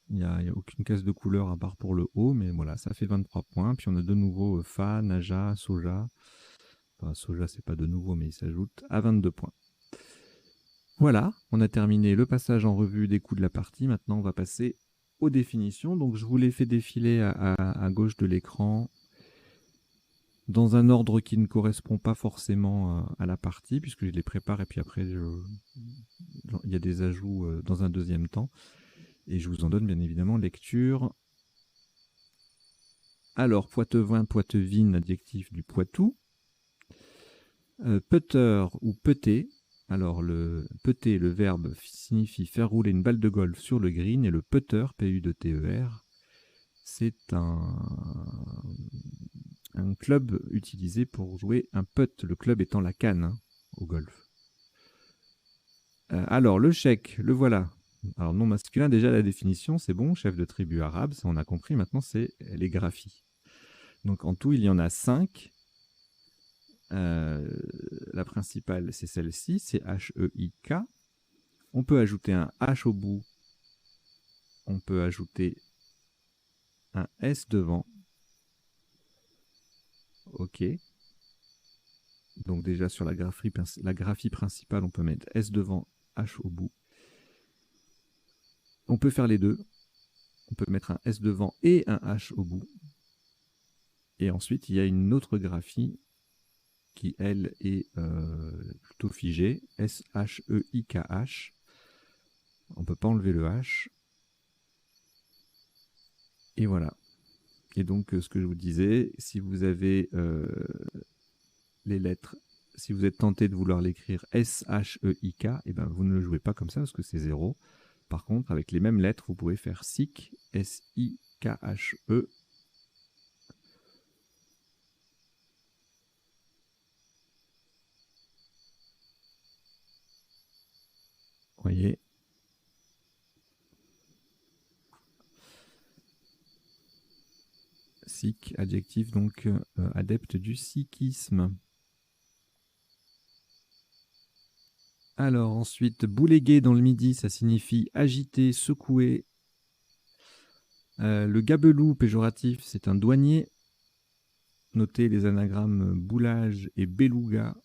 Il n'y a aucune case de couleur à part pour le haut, mais voilà, ça fait 23 points. Puis on a de nouveau Fa, Naja, Soja. Enfin, Soja, c'est pas de nouveau, mais il s'ajoute à 22 points. Voilà, on a terminé le passage en revue des coups de la partie. Maintenant, on va passer aux définitions. Donc, je vous les fais défiler à gauche de l'écran dans un ordre qui ne correspond pas forcément à la partie, puisque je les prépare et puis après, il y a des ajouts dans un deuxième temps. Et je vous en donne bien évidemment lecture. Alors, Poitevin, Poitevine, adjectif du Poitou. Putter ou putter. Alors, le putter, le verbe signifie faire rouler une balle de golf sur le green, et le putter, P-U-T-E-R, c'est un club utilisé pour jouer un putt, le club étant la canne hein, au golf. Alors, le cheikh, le voilà. Alors, nom masculin, déjà la définition, c'est bon, chef de tribu arabe, ça on a compris, maintenant c'est les graphies. Donc en tout, il y en a 5. La principale, c'est celle-ci, c'est H-E-I-K. On peut ajouter un H au bout, on peut ajouter un S devant. OK. Donc déjà sur la graphie principale, on peut mettre S devant, H au bout. On peut faire les deux. On peut mettre un S devant et un H au bout. Et ensuite, il y a une autre graphie qui, elle, est plutôt figée. S-H-E-I-K-H. On ne peut pas enlever le H. Et voilà. Et donc, ce que je vous disais, si vous avez les lettres, si vous êtes tenté de vouloir l'écrire S-H-E-I-K, eh ben, vous ne le jouez pas comme ça parce que c'est 0. Par contre, avec les mêmes lettres, vous pouvez faire SIK, S-I-K-H-E. Vous voyez. Sikh, adjectif donc adepte du sikhisme. Alors ensuite, bouléguer dans le midi, ça signifie agiter, secouer. Le gabelou péjoratif, c'est un douanier. Notez les anagrammes boulage et beluga.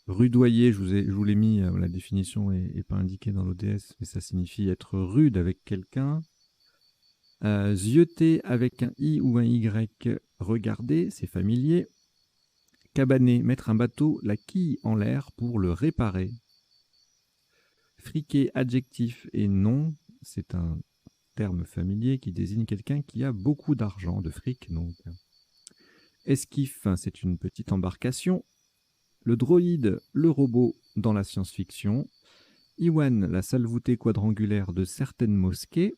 Rudoyer, je vous l'ai mis, la définition n'est pas indiquée dans l'ODS, mais ça signifie être rude avec quelqu'un. Zioter avec un I ou un Y, regarder, c'est familier. Cabaner, mettre un bateau, la quille en l'air pour le réparer. Friquer, adjectif et nom, c'est un terme familier qui désigne quelqu'un qui a beaucoup d'argent, de fric donc. Esquif, c'est une petite embarcation. Le droïde, le robot dans la science-fiction. Iwan, la salle voûtée quadrangulaire de certaines mosquées.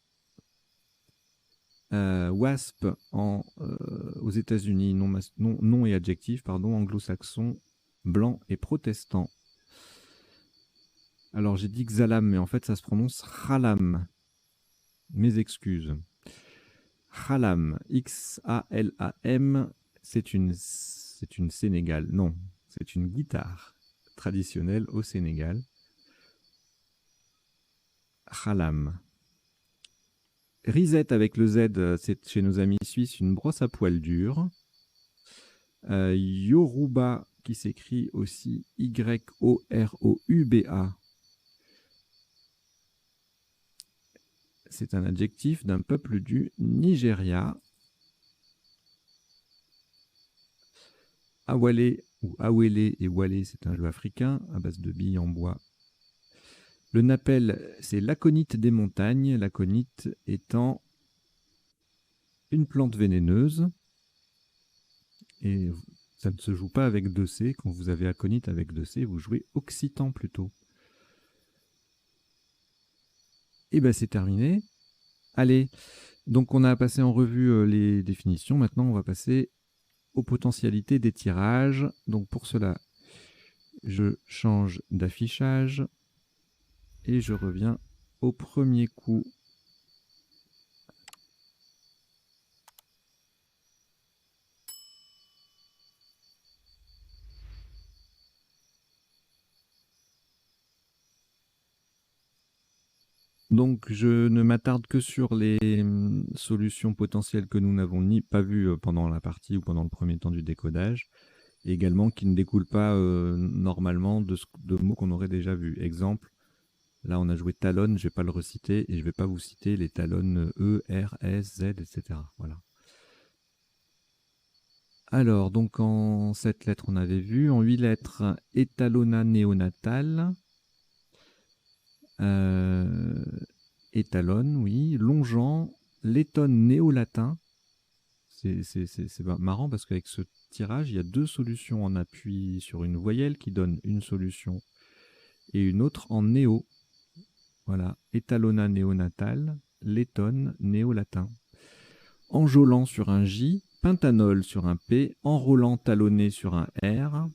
Wasp aux États-Unis, nom et adjectif, pardon, anglo-saxon, blanc et protestant. Alors j'ai dit Xalam, mais en fait ça se prononce Khalam. Mes excuses. Khalam, X-A-L-A-M, c'est une Sénégal. Non, c'est une guitare traditionnelle au Sénégal. Khalam. Risette avec le Z, c'est chez nos amis suisses une brosse à poils dure. Yoruba, qui s'écrit aussi Y-O-R-O-U-B-A. C'est un adjectif d'un peuple du Nigeria. Awale ou Awele et Wale, c'est un jeu africain à base de billes en bois. Le napel, c'est l'aconite des montagnes, l'aconite étant une plante vénéneuse. Et ça ne se joue pas avec 2C. Quand vous avez aconite avec 2C, vous jouez occitan plutôt. Et bien c'est terminé. Allez, donc on a passé en revue les définitions. Maintenant, on va passer aux potentialités des tirages. Donc pour cela, je change d'affichage et je reviens au premier coup. Donc je ne m'attarde que sur les solutions potentielles que nous n'avons pas vues pendant la partie ou pendant le premier temps du décodage, et également qui ne découlent pas normalement de mots qu'on aurait déjà vus. Exemple, là on a joué talon, je ne vais pas le reciter, et je ne vais pas vous citer les talons E, R, S, Z, etc. Voilà. Alors, donc en 7 lettres, on avait vu. En 8 lettres, étalona néonatal. Étalon, oui. Longeant, l'étone néo-latin. C'est marrant parce qu'avec ce tirage, il y a 2 solutions en appui sur une voyelle qui donne une solution et une autre en néo. Voilà. Étalonnat néonatal, lettonne, néo-latin. Enjôlant sur un J, pentanol sur un P, enrôlant talonné sur un R.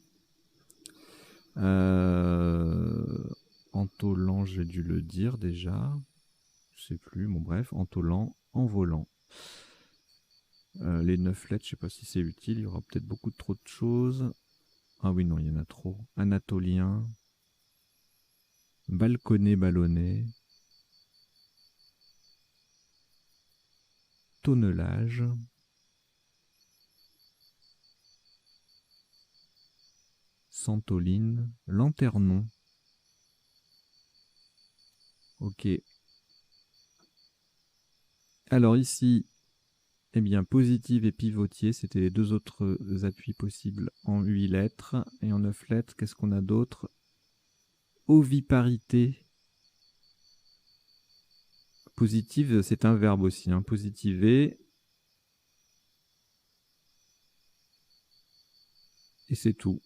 Entolant, j'ai dû le dire déjà. Je sais plus, bon bref, entolant, envolant. Les 9 lettres, je sais pas si c'est utile, il y aura peut-être beaucoup trop de choses. Ah oui, non, il y en a trop. Anatolien, balconné, ballonné, tonnelage, santoline, lanternon. Ok. Alors ici, eh bien, positive et pivotier, c'était les deux autres appuis possibles en 8 lettres. Et en 9 lettres, qu'est-ce qu'on a d'autre? Oviparité. Positive, c'est un verbe aussi, hein. Positiver. Et c'est tout.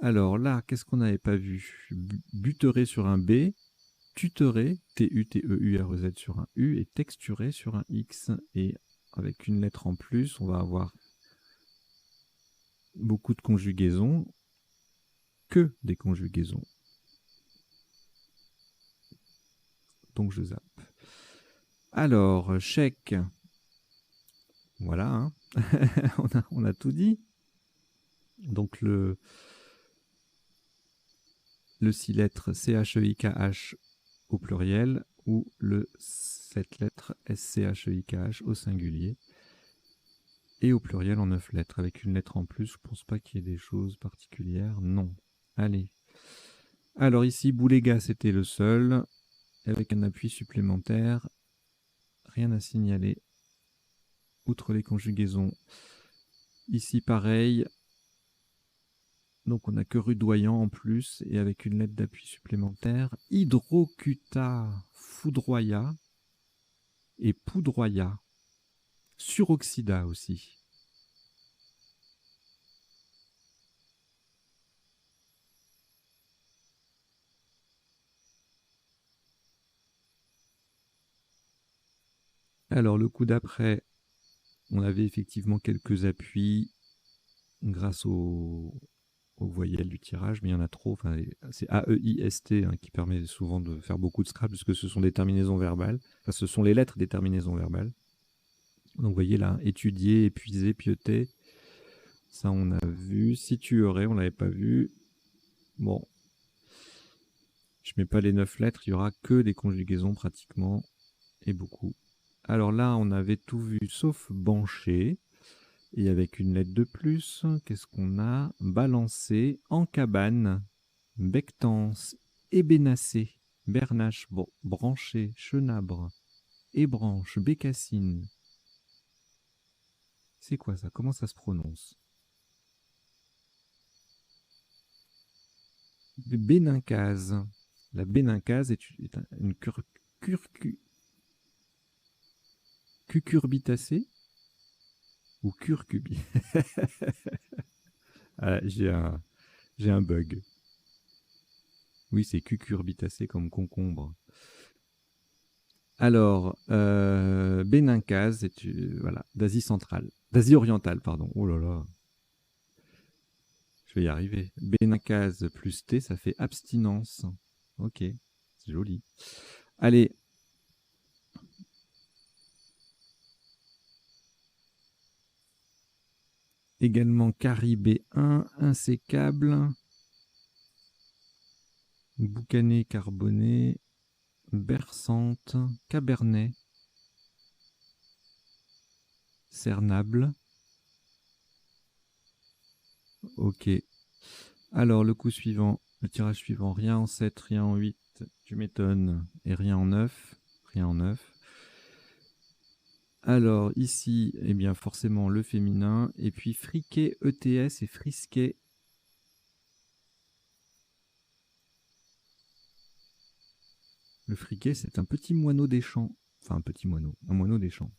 Alors là, qu'est-ce qu'on n'avait pas vu? Buterer sur un B, tuterer, T-U-T-E-U-R-E-Z sur un U, et texturer sur un X. Et avec une lettre en plus, on va avoir beaucoup de conjugaisons, que des conjugaisons. Donc je zappe. Alors, chèque. Voilà, hein. on a tout dit. Donc le 6 lettres C-H-E-I-K-H au pluriel ou le 7 lettres S-C-H-E-I-K-H au singulier. Et au pluriel en 9 lettres. Avec une lettre en plus, je pense pas qu'il y ait des choses particulières. Non. Allez. Alors ici, bouléga, c'était le seul. Avec un appui supplémentaire. Rien à signaler. Outre les conjugaisons. Ici, pareil. Donc on n'a que rudoyant en plus, et avec une lettre d'appui supplémentaire. Hydrocuta, foudroya, et poudroya. Suroxida aussi. Alors le coup d'après, on avait effectivement quelques appuis grâce aux voyelles du tirage, mais il y en a trop. Enfin, c'est A-E-I-S-T, hein, qui permet souvent de faire beaucoup de Scrabble, puisque ce sont des terminaisons verbales. Enfin, ce sont les lettres des terminaisons verbales. Donc vous voyez là, étudier, épuiser, pieuter. Ça, on a vu. Situerait, on l'avait pas vu. Bon. Je mets pas les 9 lettres, il y aura que des conjugaisons pratiquement, et beaucoup. Alors là, on avait tout vu, sauf bancher. Et avec une lettre de plus, qu'est-ce qu'on a? Balancer, en cabane, bectance, ébénacé, bernache, branché, chenabre, ébranche, bécassine. C'est quoi ça? Comment ça se prononce? Bénincase. La bénincase est une cucurbitacée ou curcubi. Ah, j'ai un bug. Oui, c'est cucurbitacé comme concombre. Alors, Bénincase, c'est voilà, d'Asie centrale, d'Asie orientale, pardon. Oh là là, je vais y arriver. Bénincase plus T, ça fait abstinence. Ok, c'est joli. Allez. Également Caribé 1, insécable, boucané carboné, berçante, cabernet, cernable. Ok. Alors, le coup suivant, le tirage suivant, rien en 7, rien en 8, tu m'étonnes, et rien en 9, rien en 9. Alors, ici, eh bien, forcément, le féminin, et puis friquet, ETS et frisquet. Le friquet, c'est un petit moineau des champs. Enfin, un moineau des champs.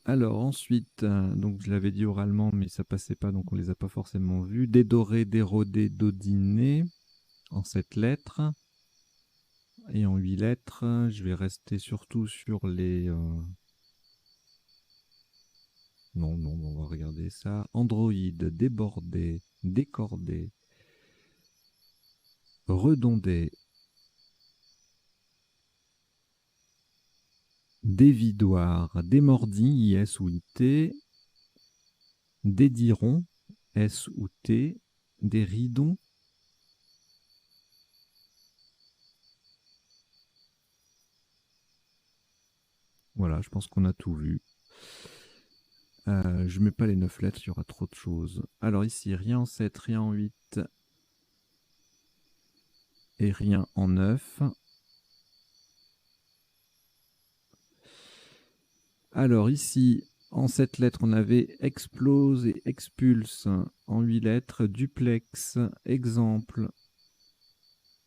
Alors ensuite, donc je l'avais dit oralement, mais ça passait pas, donc on les a pas forcément vus. Dédoré, dérodé, dodiné, en 7 lettres. Et en 8 lettres, je vais rester surtout sur les... Non, non, on va regarder ça. Android, débordé, décordé, redondé, dévidoir, démordi, IS ou IT, dédiron, S ou T, déridon, voilà, je pense qu'on a tout vu. Je mets pas les 9 lettres, il y aura trop de choses. Alors ici, rien en 7, rien en 8 et rien en 9. Alors ici, en 7 lettres, on avait explose et expulse. En 8 lettres, duplex, exemple,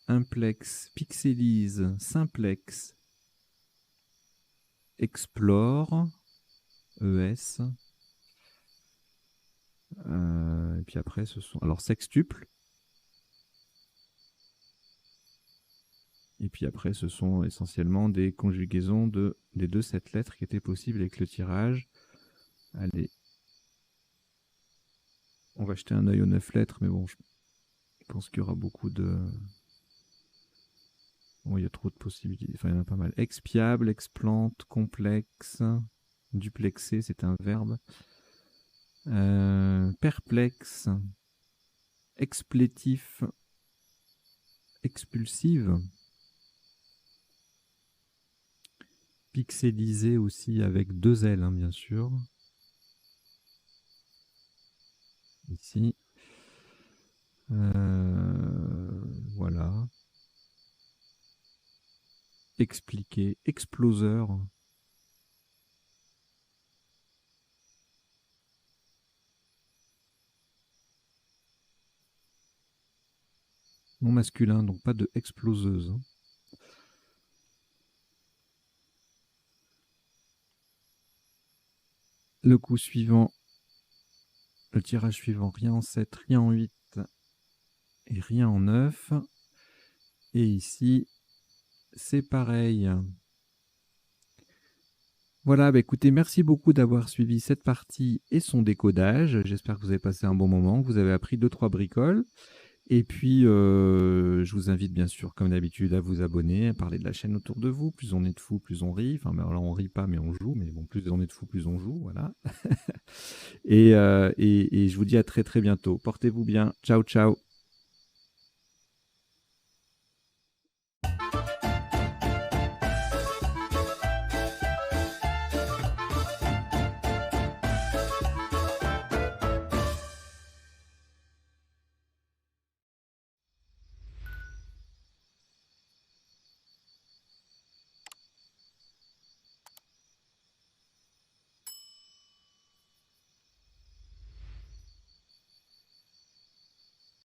implex, pixelise, simplex, explore, ES. Et puis après, ce sont... Alors, sextuple. Et puis après, ce sont essentiellement des conjugaisons des 2 7 lettres qui étaient possibles avec le tirage. Allez. On va jeter un œil aux 9 lettres, mais bon, je pense qu'il y aura beaucoup de... Bon, il y a trop de possibilités. Enfin, il y en a pas mal. Expiable, explante, complexe, duplexé, c'est un verbe. Perplexe, explétif, expulsive, pixelisé aussi avec 2 L, hein, bien sûr. Ici. Voilà. Expliquer, exploseur. Non masculin, donc pas de exploseuse. Hein. Le coup suivant, le tirage suivant, rien en 7, rien en 8 et rien en 9. Et ici, c'est pareil. Voilà, bah écoutez, merci beaucoup d'avoir suivi cette partie et son décodage. J'espère que vous avez passé un bon moment, que vous avez appris 2-3 bricoles. Et puis, je vous invite bien sûr, comme d'habitude, à vous abonner, à parler de la chaîne autour de vous. Plus on est de fous, plus on rit. Enfin, alors on rit pas, mais on joue. Mais bon, plus on est de fous, plus on joue. Voilà. Et je vous dis à très très bientôt. Portez-vous bien. Ciao, ciao.